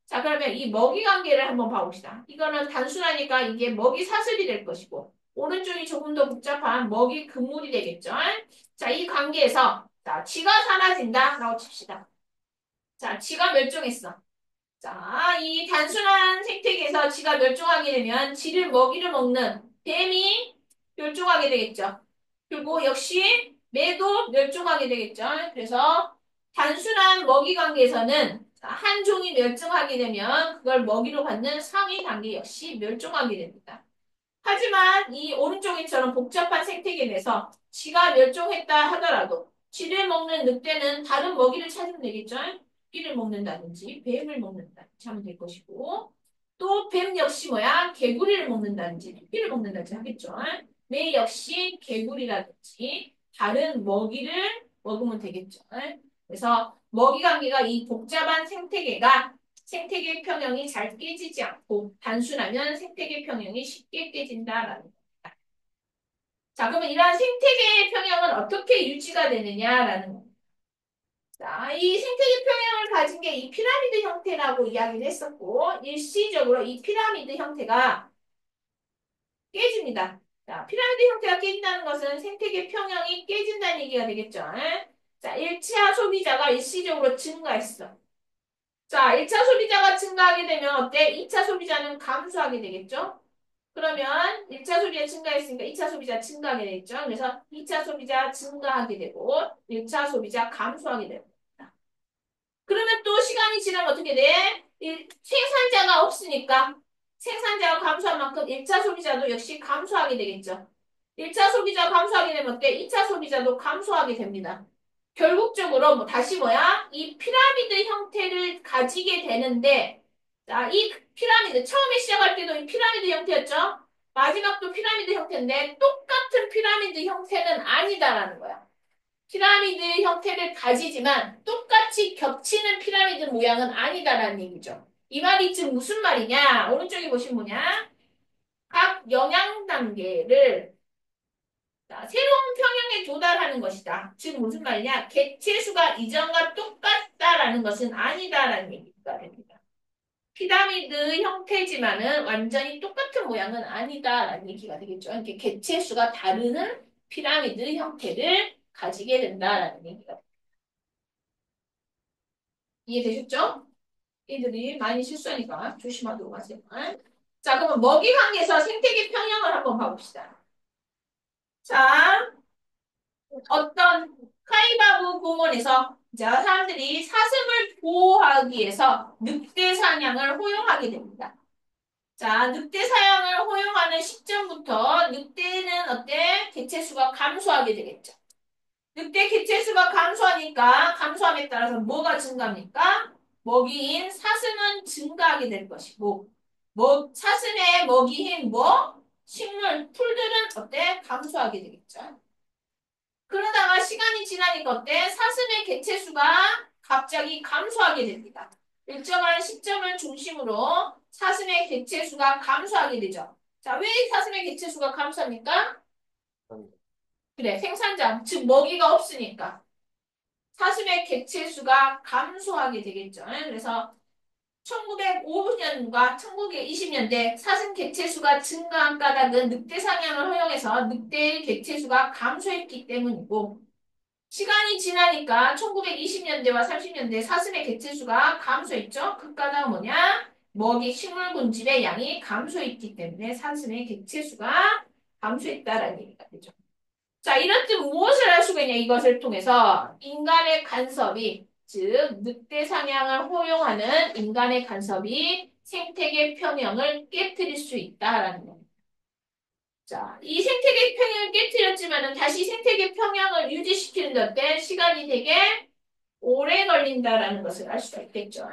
자, 그러면 이 먹이 관계를 한번 봐봅시다. 이거는 단순하니까 이게 먹이 사슬이 될 것이고, 오른쪽이 조금 더 복잡한 먹이 그물이 되겠죠. 자, 이 관계에서, 자, 쥐가 사라진다라고 칩시다. 자, 쥐가 멸종했어. 자, 이 단순한 생태계에서 쥐가 멸종하게 되면 쥐를 먹이를 먹는 뱀이 멸종하게 되겠죠. 그리고 역시 매도 멸종하게 되겠죠. 그래서 단순한 먹이 관계에서는 한 종이 멸종하게 되면 그걸 먹이로 받는 상위 단계 역시 멸종하게 됩니다. 하지만 이 오른쪽처럼 복잡한 생태계 내에서 쥐가 멸종했다 하더라도 쥐를 먹는 늑대는 다른 먹이를 찾으면 되겠죠. 끼를 먹는다든지 뱀을 먹는다든지 하면 될 것이고 또 뱀 역시 뭐야? 개구리를 먹는다든지 토끼를 먹는다든지 하겠죠. 매 역시 개구리라든지 다른 먹이를 먹으면 되겠죠. 그래서 먹이 관계가 이 복잡한 생태계가 생태계 평형이 잘 깨지지 않고 단순하면 생태계 평형이 쉽게 깨진다라는 겁니다. 자, 그러면 이러한 생태계 평형은 어떻게 유지가 되느냐라는 겁니다. 자, 이 생태계 평형을 가진 게 이 피라미드 형태라고 이야기를 했었고 일시적으로 이 피라미드 형태가 깨집니다. 자, 피라미드 형태가 깨진다는 것은 생태계 평형이 깨진다는 얘기가 되겠죠. 자, 1차 소비자가 일시적으로 증가했어. 자, 1차 소비자가 증가하게 되면 어때? 2차 소비자는 감소하게 되겠죠? 그러면 1차 소비자 증가했으니까 2차 소비자 증가하게 되겠죠? 그래서 2차 소비자 증가하게 되고 1차 소비자 감소하게 됩니다. 그러면 또 시간이 지나면 어떻게 돼? 생산자가 없으니까 생산자가 감소한 만큼 1차 소비자도 역시 감소하게 되겠죠? 1차 소비자 감소하게 되면 어때? 2차 소비자도 감소하게 됩니다. 결국적으로 다시 뭐야? 이 피라미드 형태를 가지게 되는데 자, 이 피라미드 처음에 시작할 때도 이 피라미드 형태였죠? 마지막도 피라미드 형태인데 똑같은 피라미드 형태는 아니다라는 거야. 피라미드 형태를 가지지만 똑같이 겹치는 피라미드 모양은 아니다라는 얘기죠. 이 말이 즉 무슨 말이냐? 오른쪽에 보시면 뭐냐? 각 영양 단계를 자, 새로운 평형에 도달하는 것이다. 즉 무슨 말이냐? 객체수가 이전과 똑같다라는 것은 아니다라는 얘기가 됩니다. 피라미드 형태지만은 완전히 똑같은 모양은 아니다라는 얘기가 되겠죠. 이렇게 객체수가 다른 피라미드 형태를 가지게 된다라는 얘기가 됩니다. 이해되셨죠? 얘들이 많이 실수하니까 조심하도록 하세요. 자, 그러면 먹이 관계에서 생태계 평형을 한번 봐봅시다. 자, 어떤 카이바브 공원에서 자, 사람들이 사슴을 보호하기 위해서 늑대 사냥을 허용하게 됩니다. 자, 늑대 사냥을 허용하는 시점부터 늑대는 어때? 개체수가 감소하게 되겠죠. 늑대 개체수가 감소하니까 감소함에 따라서 뭐가 증가합니까? 먹이인 사슴은 증가하게 될 것이고 사슴의 먹이인 뭐? 식물, 풀들은 어때? 감소하게 되겠죠. 그러다가 시간이 지나니까 어때? 사슴의 개체수가 갑자기 감소하게 됩니다. 일정한 시점을 중심으로 사슴의 개체수가 감소하게 되죠. 자, 왜 사슴의 개체수가 감소합니까? 그래, 생산자, 즉 먹이가 없으니까. 사슴의 개체수가 감소하게 되겠죠. 그래서 1950년과 1920년대 사슴 개체수가 증가한 까닭은 늑대 사냥을 허용해서 늑대의 개체수가 감소했기 때문이고 시간이 지나니까 1920년대와 30년대 사슴의 개체수가 감소했죠. 그 까닭은 뭐냐? 먹이 식물 군집의 양이 감소했기 때문에 사슴의 개체수가 감소했다라는 얘기가 되죠. 자, 이렇듯 무엇을 할 수가 있냐? 이것을 통해서 인간의 간섭이, 즉 늑대 사냥을 허용하는 인간의 간섭이 생태계 평형을 깨뜨릴 수 있다라는 거예요. 자, 이 생태계 평형을 깨뜨렸지만은 다시 생태계 평형을 유지시키는 데 시간이 되게 오래 걸린다라는 것을 알 수가 있겠죠.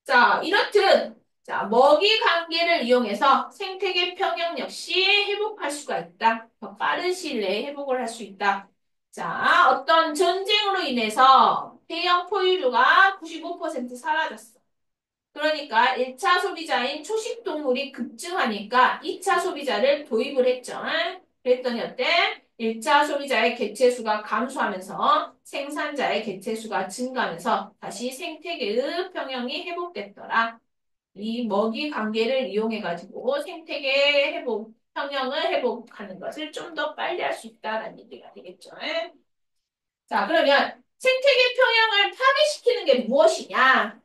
자, 이렇듯 자, 먹이 관계를 이용해서 생태계 평형 역시 회복할 수가 있다. 더 빠른 시일 내에 회복을 할 수 있다. 자, 어떤 전쟁으로 인해서 대형 포유류가 95% 사라졌어. 그러니까 1차 소비자인 초식 동물이 급증하니까 2차 소비자를 도입을 했죠. 그랬더니 어때? 1차 소비자의 개체수가 감소하면서 생산자의 개체수가 증가하면서 다시 생태계의 평형이 회복됐더라. 이 먹이 관계를 이용해가지고 생태계 회복, 평형을 회복하는 것을 좀 더 빨리 할 수 있다는 얘기가 되겠죠. 자, 그러면 생태계 평형을 파괴시키는 게 무엇이냐?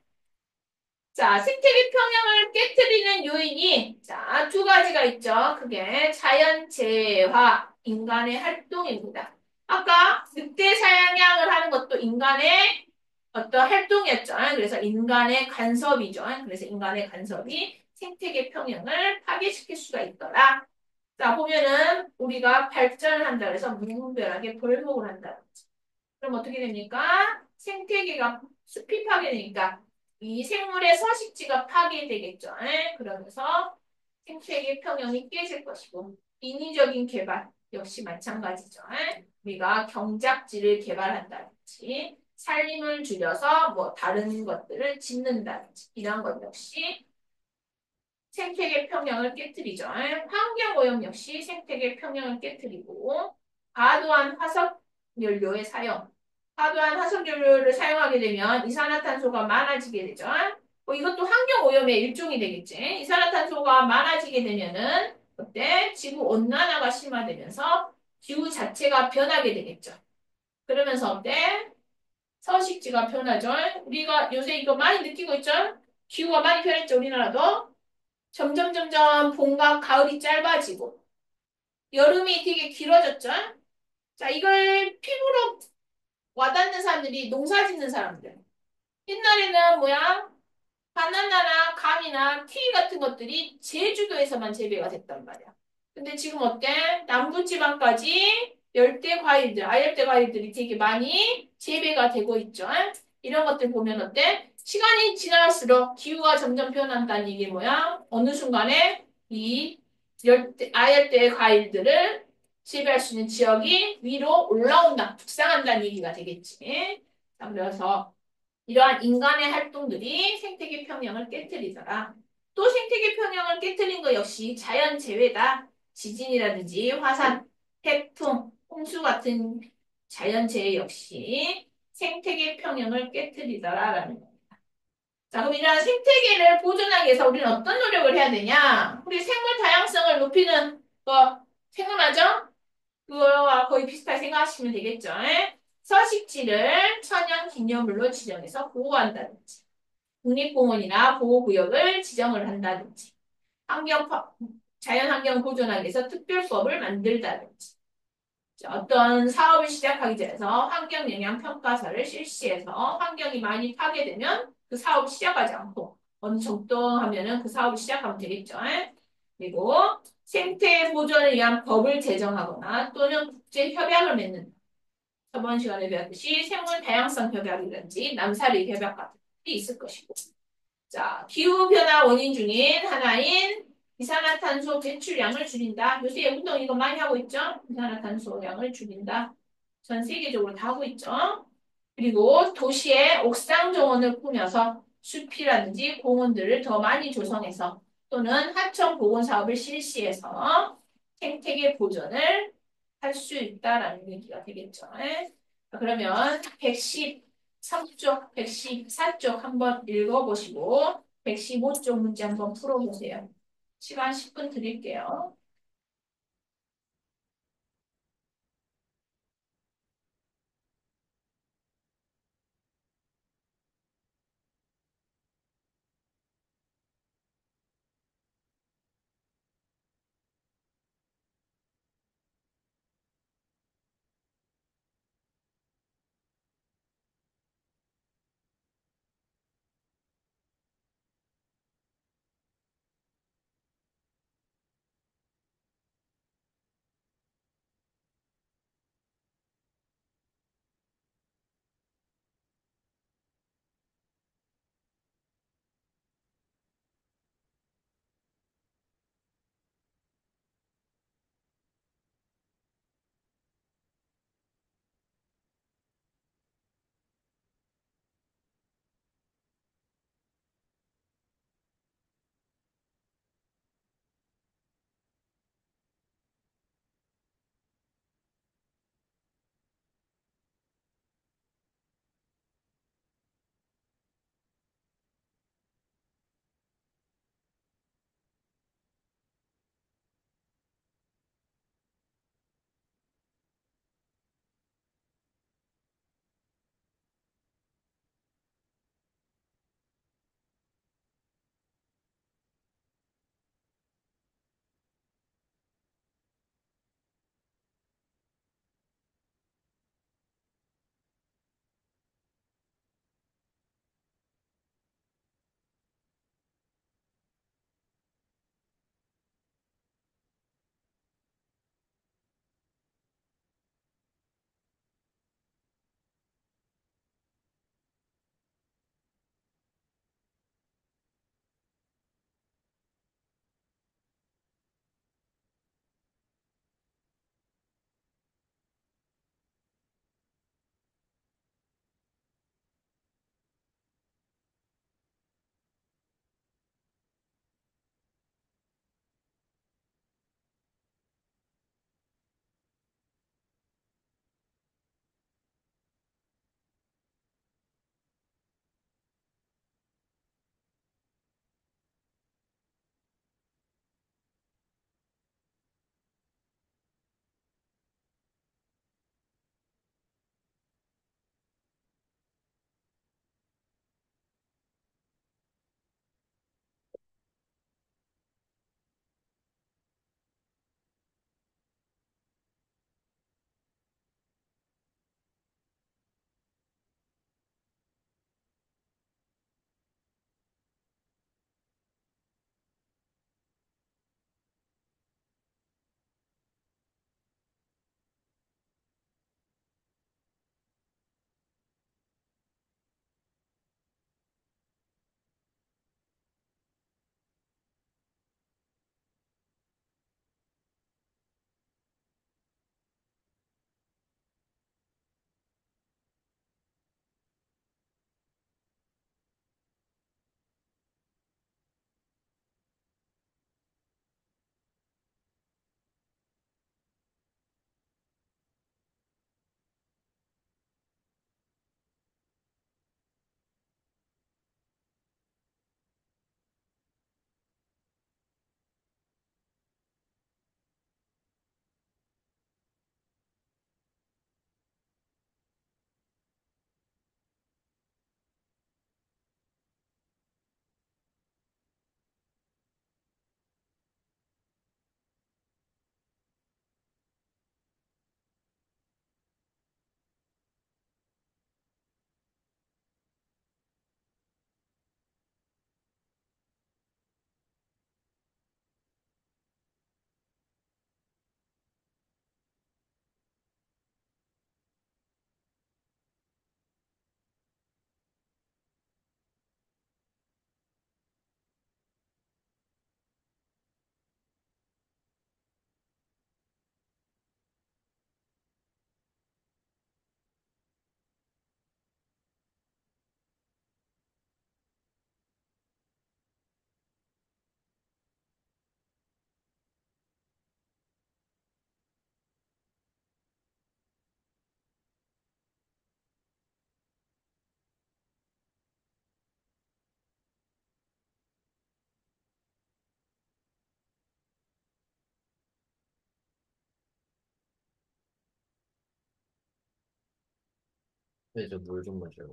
자, 생태계 평형을 깨뜨리는 요인이 자, 두 가지가 있죠. 그게 자연재해와 인간의 활동입니다. 아까 늑대 사냥을 하는 것도 인간의 어떤 활동이었죠. 그래서 인간의 간섭이죠. 그래서 인간의 간섭이 생태계 평형을 파괴시킬 수가 있더라. 자, 보면은 우리가 발전을 한다 그래서 무분별하게 벌목을 한다. 그럼 어떻게 됩니까? 생태계가 숲이 파괴되니까 이 생물의 서식지가 파괴되겠죠. 그러면서 생태계 평형이 깨질 것이고 인위적인 개발 역시 마찬가지죠. 우리가 경작지를 개발한다든지 산림을 줄여서 뭐 다른 것들을 짓는다든지 이런 것 역시 생태계 평형을 깨뜨리죠. 환경오염 역시 생태계 평형을 깨뜨리고 과도한 화석 연료의 사용 과도한 화석연료를 사용하게 되면 이산화탄소가 많아지게 되죠. 이것도 환경오염의 일종이 되겠지. 이산화탄소가 많아지게 되면은 그때 지구 온난화가 심화되면서 기후 자체가 변하게 되겠죠. 그러면서 어때? 서식지가 변하죠. 우리가 요새 이거 많이 느끼고 있죠. 기후가 많이 변했죠. 우리나라도. 점점 봄과 가을이 짧아지고 여름이 되게 길어졌죠. 자, 이걸 피부로 와닿는 사람들이 농사 짓는 사람들. 옛날에는 뭐야? 바나나나 감이나 키위 같은 것들이 제주도에서만 재배가 됐단 말이야. 근데 지금 어때? 남부지방까지 열대 과일들, 아열대 과일들이 되게 많이 재배가 되고 있죠. 이런 것들 보면 어때? 시간이 지날수록 기후가 점점 변한다는 이게 뭐야? 어느 순간에 이 아열대 과일들을 재배할 수 있는 지역이 위로 올라온다, 북상한다는 얘기가 되겠지. 자, 그래서 이러한 인간의 활동들이 생태계 평형을 깨뜨리더라. 또 생태계 평형을 깨뜨린 것 역시 자연재해다. 지진이라든지 화산, 태풍, 홍수 같은 자연재해 역시 생태계 평형을 깨뜨리더라라는 거. 자, 그럼 이러한 생태계를 보존하기 위해서 우리는 어떤 노력을 해야 되냐? 우리 생물 다양성을 높이는 거 생각나죠? 그거와 거의 비슷하게 생각하시면 되겠죠. 서식지를 천연 기념물로 지정해서 보호한다든지, 국립공원이나 보호구역을 지정을 한다든지, 환경, 자연환경 보존하기 위해서 특별법을 만들다든지, 어떤 사업을 시작하기 전에서 환경영향평가서를 실시해서 환경이 많이 파괴되면 그 사업을 시작하지 않고 어느 정도 하면은 그 사업을 시작하면 되겠죠. 그리고 생태 보존을 위한 법을 제정하거나 또는 국제 협약을 맺는 저번 시간에 배웠듯이 생물 다양성 협약이라든지 남사리 협약 같은 게 있을 것이고 자 기후변화 원인 중인 하나인 이산화탄소 배출량을 줄인다. 요새 운동 이거 많이 하고 있죠? 이산화탄소량을 줄인다. 전 세계적으로 다 하고 있죠. 그리고 도시에 옥상 정원을 꾸며서 숲이라든지 공원들을 더 많이 조성해서 또는 하천 복원 사업을 실시해서 생태계 보존을 할 수 있다라는 얘기가 되겠죠. 그러면 113쪽, 114쪽 한번 읽어보시고 115쪽 문제 한번 풀어보세요. 시간 10분 드릴게요. 네, 저 물 좀 마셔요.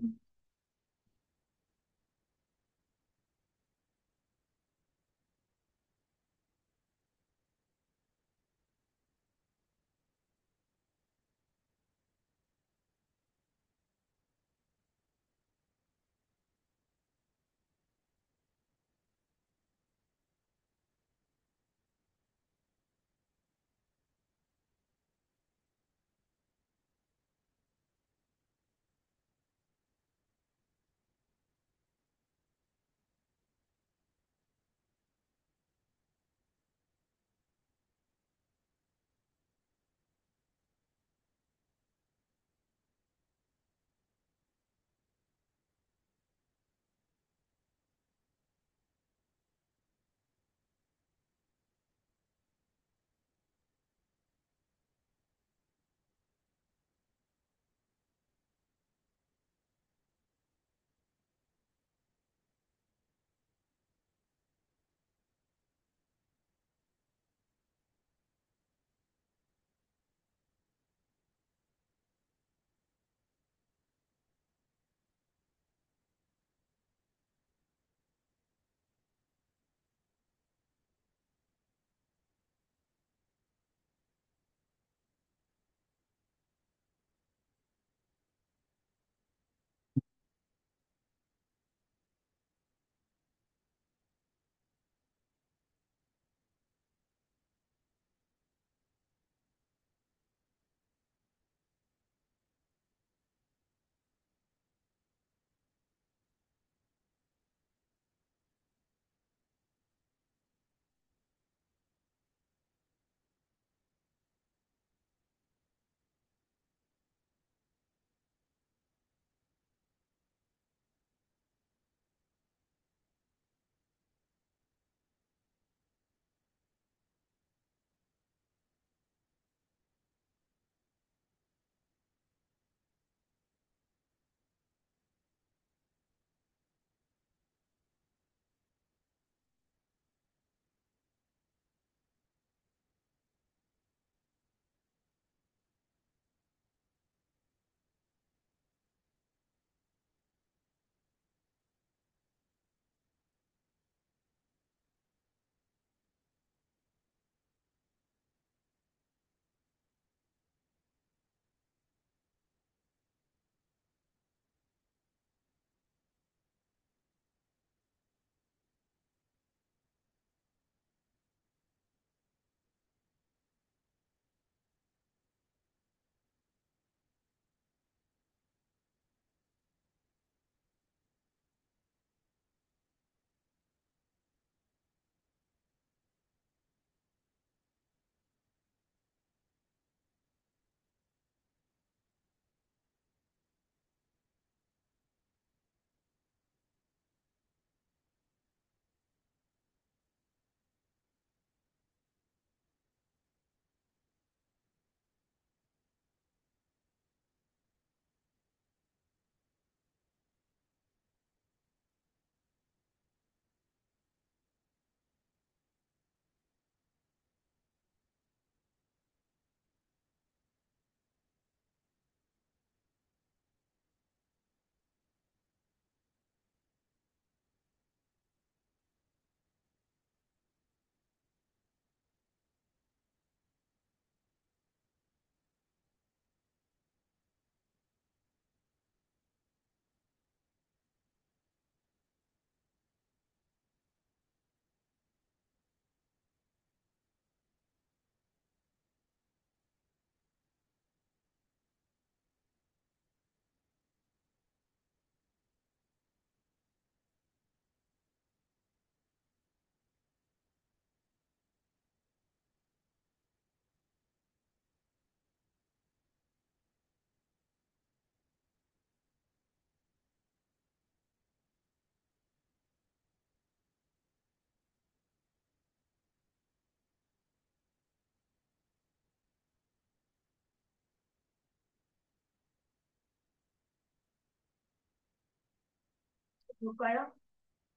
볼까요?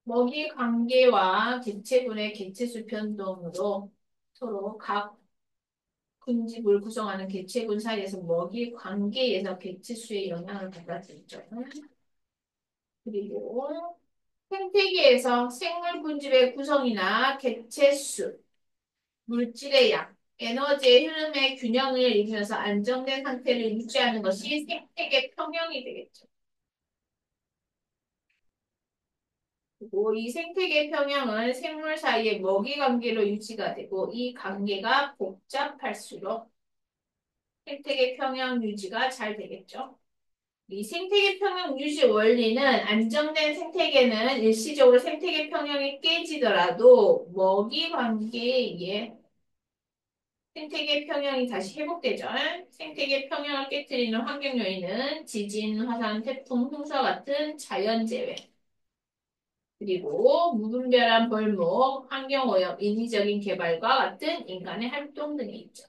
먹이 관계와 개체군의 개체수 변동으로 서로 각 군집을 구성하는 개체군 사이에서 먹이 관계에서 개체수의 영향을 받아들이죠. 그리고 생태계에서 생물 군집의 구성이나 개체수, 물질의 양, 에너지의 흐름의 균형을 이루면서 안정된 상태를 유지하는 것이 생태계 평형이 되겠죠. 그리고 이 생태계 평형은 생물 사이의 먹이 관계로 유지가 되고 이 관계가 복잡할수록 생태계 평형 유지가 잘 되겠죠. 이 생태계 평형 유지 원리는 안정된 생태계는 일시적으로 생태계 평형이 깨지더라도 먹이 관계에 의해 생태계 평형이 다시 회복되죠. 생태계 평형을 깨뜨리는 환경 요인은 지진, 화산, 태풍, 홍수와 같은 자연재해, 그리고 무분별한 벌목, 환경오염, 인위적인 개발과 같은 인간의 활동 등이 있죠.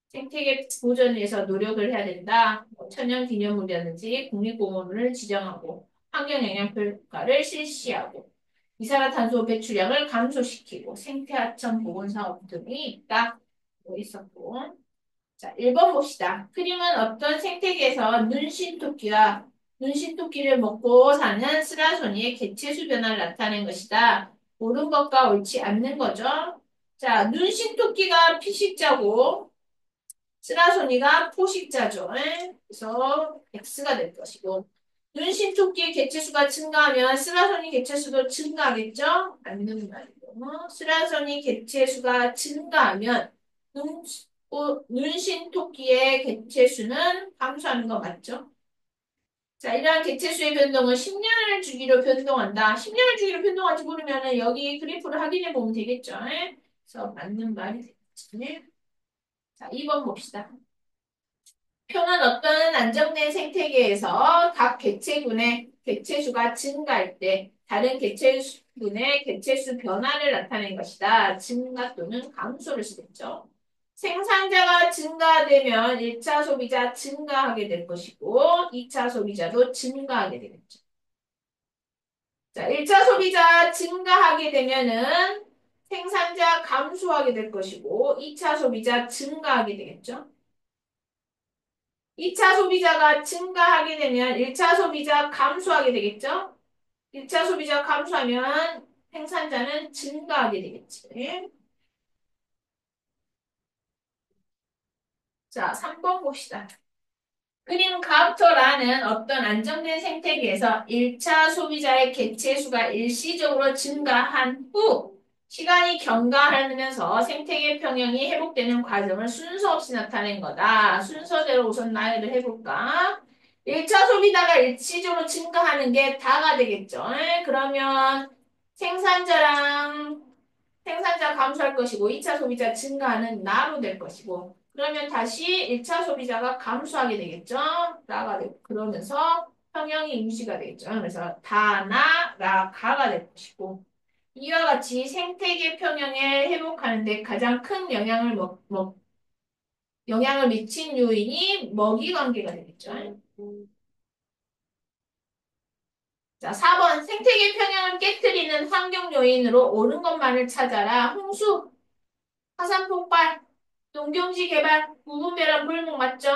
생태계 보존을 위해서 노력을 해야 된다. 뭐 천연기념물이라든지 국립공원을 지정하고 환경영향평가를 실시하고 이산화탄소 배출량을 감소시키고 생태하천 보건 사업 등이 있다. 뭐 있었고. 자, 1번 봅시다. 크림은 어떤 생태계에서 눈신토끼를 먹고 사는 스라소니의 개체수 변화를 나타낸 것이다. 옳은 것과 옳지 않는 거죠. 자, 눈신토끼가 피식자고 스라소니가 포식자죠. 그래서 X가 될 것이고 눈신토끼의 개체수가 증가하면 스라소니 개체수도 증가하겠죠? 맞는 말이고 스라소니 개체수가 증가하면 눈신토끼의 개체수는 감소하는 거 맞죠? 자, 이러한 개체수의 변동은 10년을 주기로 변동한다. 10년을 주기로 변동하지 모르면 여기 그래프를 확인해 보면 되겠죠? 그래서 맞는 말이 되겠지. 자, 2번 봅시다. 표는 어떤 안정된 생태계에서 각 개체군의 개체수가 증가할 때 다른 개체군의 개체수 변화를 나타낸 것이다. 증가 또는 감소를 쓰겠죠. 생산자가 증가되면 1차 소비자 증가하게 될 것이고 2차 소비자도 증가하게 되겠죠. 자, 1차 소비자 증가하게 되면은 생산자 감소하게 될 것이고 2차 소비자 증가하게 되겠죠. 2차 소비자가 증가하게 되면 1차 소비자 감소하게 되겠죠? 1차 소비자 감소하면 생산자는 증가하게 되겠지. 자, 3번 봅시다. 그림 카운터라는 어떤 안정된 생태계에서 1차 소비자의 개체수가 일시적으로 증가한 후 시간이 경과하면서 생태계 평형이 회복되는 과정을 순서 없이 나타낸 거다. 순서대로 우선 나열을 해볼까? 1차 소비자가 일시적으로 증가하는 게 다가 되겠죠. 그러면 생산자랑 생산자 감소할 것이고 2차 소비자 증가하는 나로 될 것이고 그러면 다시 1차 소비자가 감소하게 되겠죠. 라가 되고 그러면서 평형이 유지가 되겠죠. 그래서 다나 라 가가 될 것이고 이와 같이 생태계 평형을 회복하는 데 가장 큰 영향을 미친 요인이 먹이 관계가 되겠죠. 자, 4번 생태계 평형을 깨뜨리는 환경 요인으로 옳은 것만을 찾아라. 홍수, 화산 폭발, 농경지 개발, 무분별한 물목 맞죠?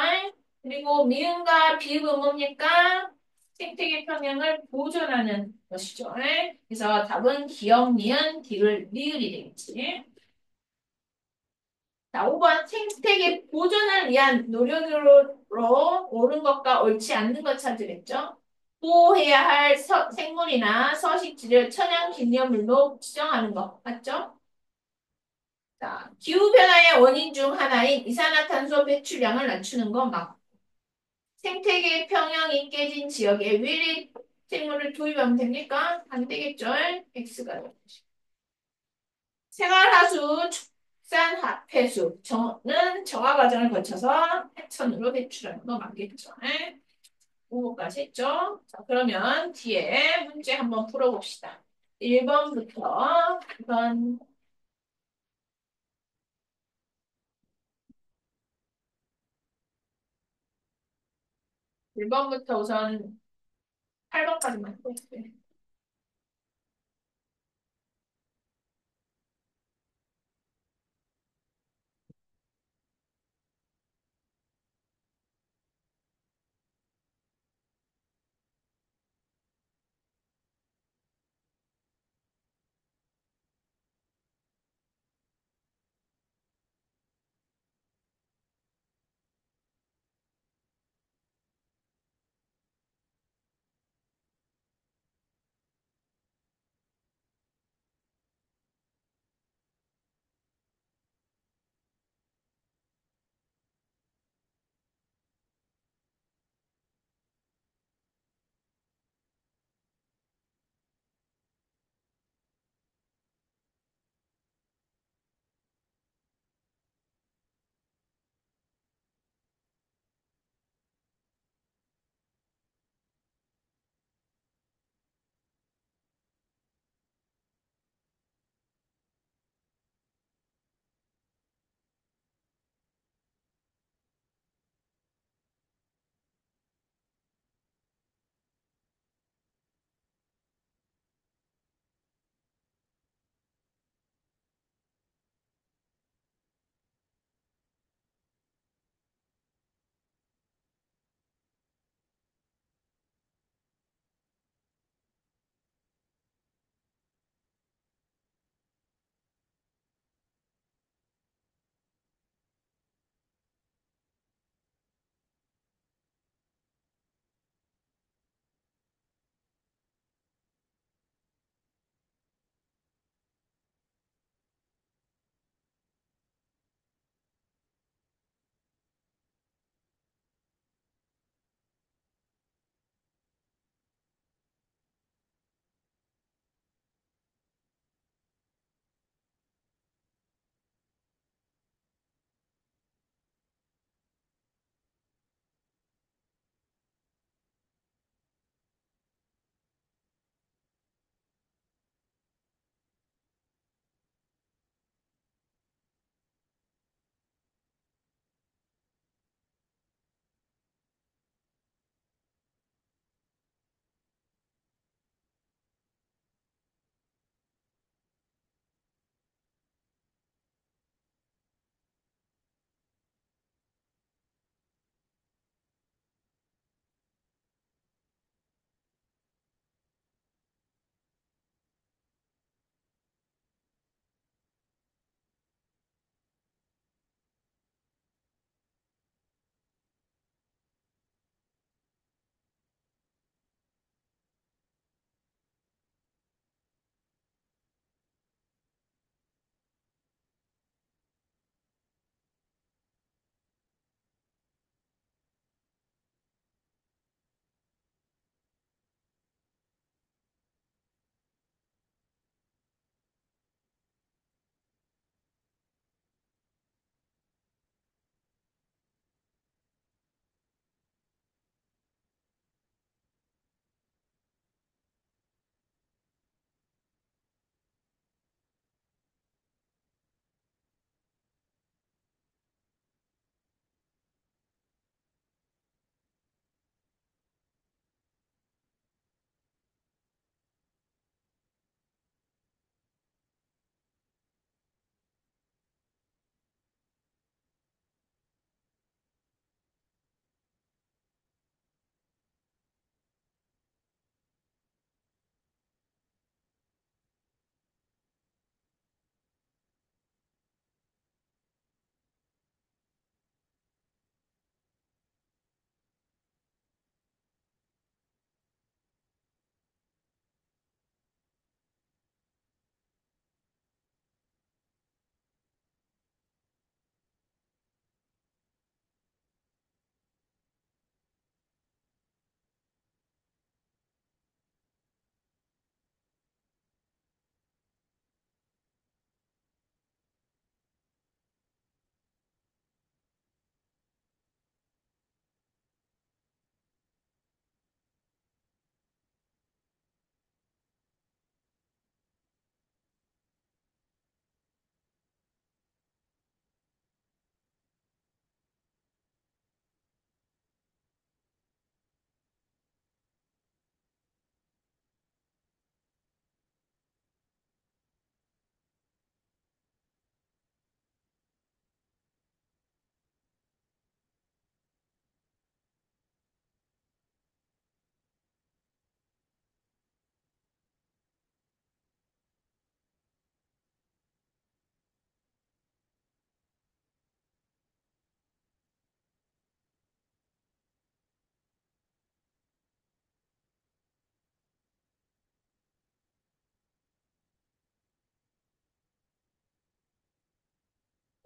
그리고 미음과 비음은 뭡니까? 생태계 평형을 보존하는 것이죠. 그래서 답은 기억, 니은, 디귿, 리을이 되겠지. 자, 5번 생태계 보존을 위한 노력으로 옳은 것과 옳지 않는 것 찾으랬죠. 보호해야 할 생물이나 서식지를 천연기념물로 지정하는 것 맞죠? 자, 기후변화의 원인 중 하나인 이산화탄소 배출량을 낮추는 건 막 생태계 평형이 깨진 지역에 위리 생물을 도입하면 됩니까? 안 되겠죠? X가 되죠. 생활하수, 축산폐수는 정화 과정을 거쳐서 해천으로 배출하는 거 맞겠죠? 5까지 했죠? 자, 그러면 뒤에 문제 한번 풀어봅시다. 1번부터 1번부터 우선 8번까지만 해볼게요.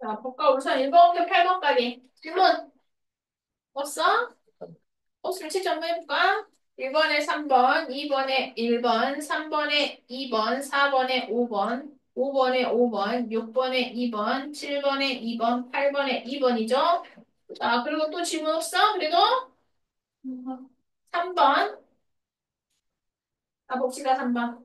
자, 볼까? 우선 1번부터 8번까지. 질문 없어? 없으면 채점 한번 해볼까? 1번에 3번, 2번에 1번, 3번에 2번, 4번에 5번, 5번에 5번, 6번에 2번, 7번에 2번, 8번에 2번이죠? 자, 그리고 또 질문 없어? 그래도 3번. 아, 봅시다, 3번.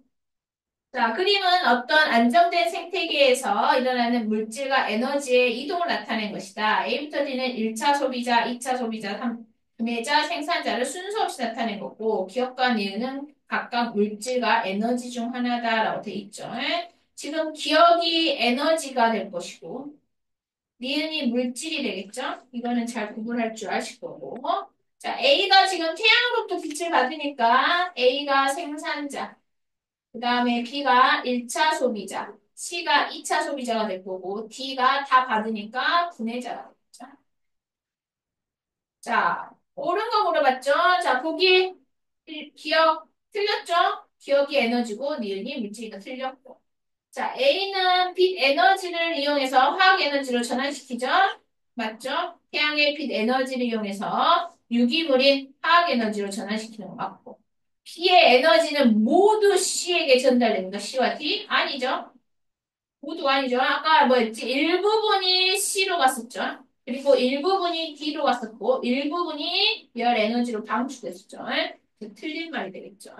자, 그림은 어떤 안정된 생태계에서 일어나는 물질과 에너지의 이동을 나타낸 것이다. A부터 D는 1차 소비자, 2차 소비자, 구매자, 생산자를 순서 없이 나타낸 거고, 기업과 니은은 각각 물질과 에너지 중 하나다라고 돼 있죠. 예? 지금 기억이 에너지가 될 것이고, 니은이 물질이 되겠죠? 이거는 잘 구분할 줄 아실 거고. 자, A가 지금 태양으로부터 빛을 받으니까 A가 생산자. 그 다음에 B가 1차 소비자, C가 2차 소비자가 될 거고, D가 다 받으니까 분해자가 되겠죠. 자, 옳은 거 물어봤죠? 자, 보기, 기억 틀렸죠? 기억이 에너지고, 니은이 물질이니까 틀렸고. 자, A는 빛 에너지를 이용해서 화학 에너지로 전환시키죠? 맞죠? 태양의 빛 에너지를 이용해서 유기물인 화학 에너지로 전환시키는 거 맞고. B의 에너지는 모두 C에게 전달됩니다. C와 D? 아니죠? 모두가 아니죠. 아까 뭐였지? 일부분이 C로 갔었죠. 그리고 일부분이 D로 갔었고, 일부분이 열 에너지로 방출됐었죠. 틀린 말이 되겠죠.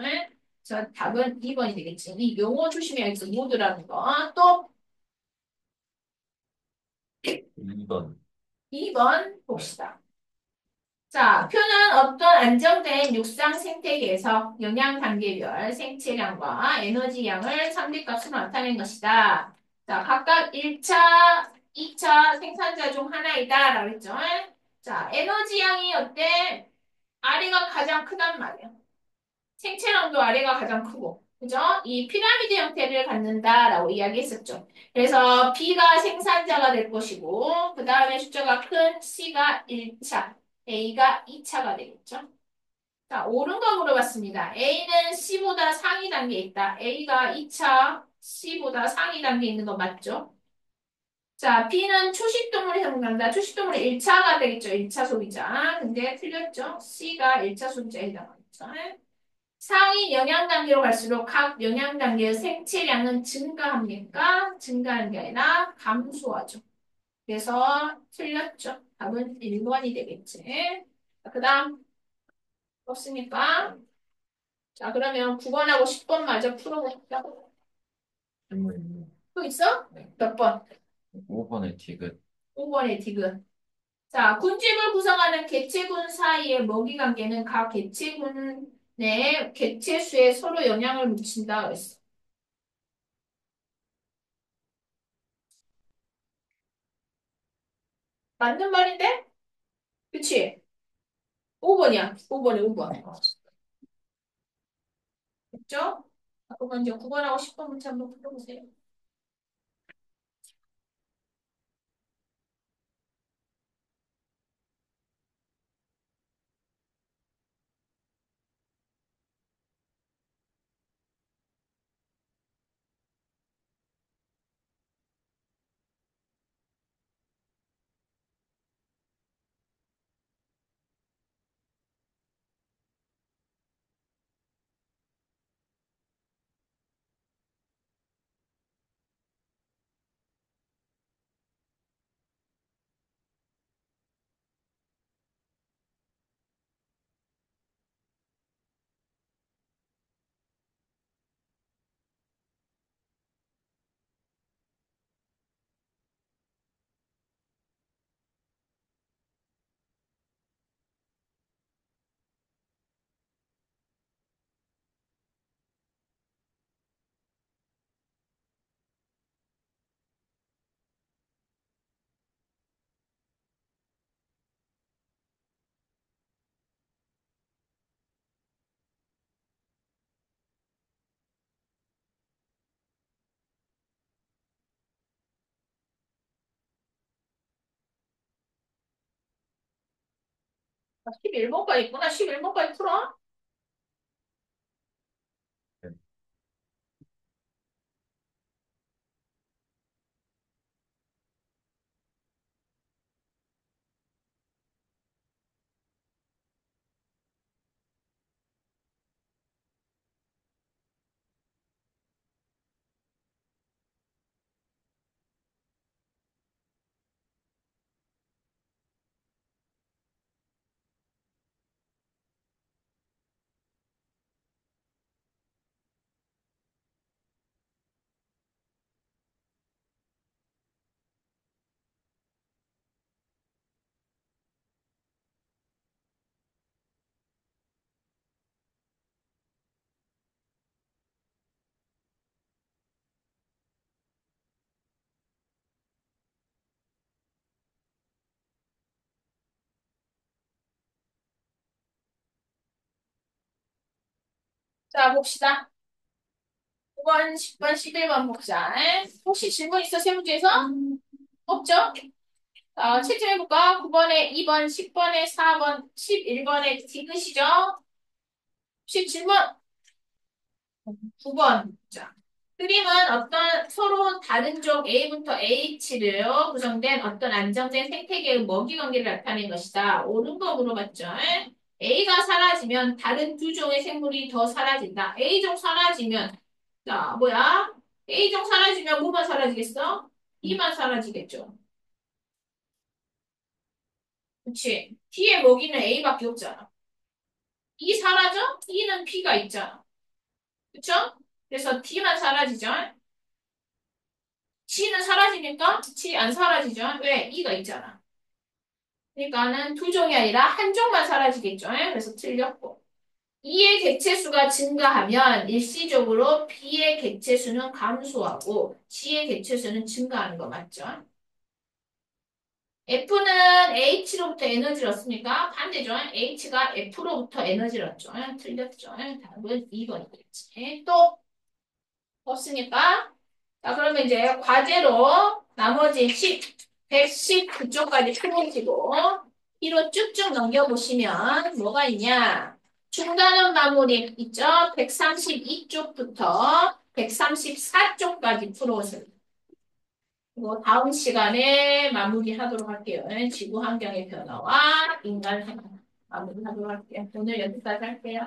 저 답은 2번이 되겠지. 이 용어 조심해야겠어. 모두라는 거. 또 2번. 2번 봅시다. 자, 표는 어떤 안정된 육상 생태계에서 영양 단계별 생체량과 에너지 양을 상대값으로 나타낸 것이다. 자, 각각 1차, 2차 생산자 중 하나이다. 라고 했죠. 자, 에너지 양이 어때? 아래가 가장 크단 말이야. 생체량도 아래가 가장 크고. 그죠? 이 피라미드 형태를 갖는다라고 이야기했었죠. 그래서 B가 생산자가 될 것이고, 그 다음에 숫자가 큰 C가 1차, A가 2차가 되겠죠. 자, 옳은 거 물어봤습니다. A는 C보다 상위 단계에 있다. A가 2차, C보다 상위 단계에 있는 거 맞죠? 자, B는 초식동물에 해당한다. 초식동물의 1차가 되겠죠. 1차 소비자. 근데 틀렸죠? C가 1차 소비자에 해당하겠죠. 상위 영양 단계로 갈수록 각 영양 단계의 생체량은 증가합니까? 증가하는 게 아니라 감소하죠. 그래서 틀렸죠. 답은 1번이 되겠지. 그 다음 없습니까? 자, 그러면 9번하고 10번 마저 풀어볼까? 질문 또 있어? 네. 몇 번? 5번의 디귿. 5번의 디귿. 자, 군집을 구성하는 개체군 사이의 먹이 관계는 각 개체군의 개체수에 서로 영향을 미친다 그랬어. 맞는 말인데? 그치? 5번이야. 5번에 5번. 됐죠? 그러면 이제 9번하고 10번 문제 한번 풀어보세요. 아, 11번까지 있구나. 11번까지 풀어. 네. 자, 봅시다. 9번, 10번, 11번 보자. 혹시 질문 있어, 세 문제에서? 없죠? 자, 채점해볼까? 9번에 2번, 10번에 4번, 11번에 디귿이죠? 혹시 질문? 9번. 자, 그림은 어떤 서로 다른 종 A부터 H로 구성된 어떤 안정된 생태계의 먹이 관계를 나타낸 것이다. 옳은 거 물어봤죠? A가 사라지면 다른 두 종의 생물이 더 사라진다. A종 사라지면, 자, 뭐야? A종 사라지면 뭐만 사라지겠어? B만 사라지겠죠. 그치? D의 먹이는 A밖에 없잖아. E 사라져? E는 B가 있잖아. 그쵸? 그래서 D만 사라지죠? C는 사라지니까 C 안 사라지죠? 왜? E가 있잖아. 그러니까는 두 종이 아니라 한 종만 사라지겠죠? 그래서 틀렸고. E의 개체수가 증가하면 일시적으로 B의 개체수는 감소하고 C의 개체수는 증가하는 거 맞죠? F는 H로부터 에너지를 얻습니까? 반대죠. H가 F로부터 에너지를 얻죠. 틀렸죠. 답은 2번이겠지. 또 없으니까. 자, 그러면 이제 과제로 나머지 119쪽까지 풀어지고 뒤로 쭉쭉 넘겨보시면 뭐가 있냐? 중간은 마무리 있죠? 132쪽부터 134쪽까지 풀어오세요. 그리고 다음 시간에 마무리하도록 할게요. 지구 환경의 변화와 인간 생활 마무리하도록 할게요. 오늘 여기까지 할게요.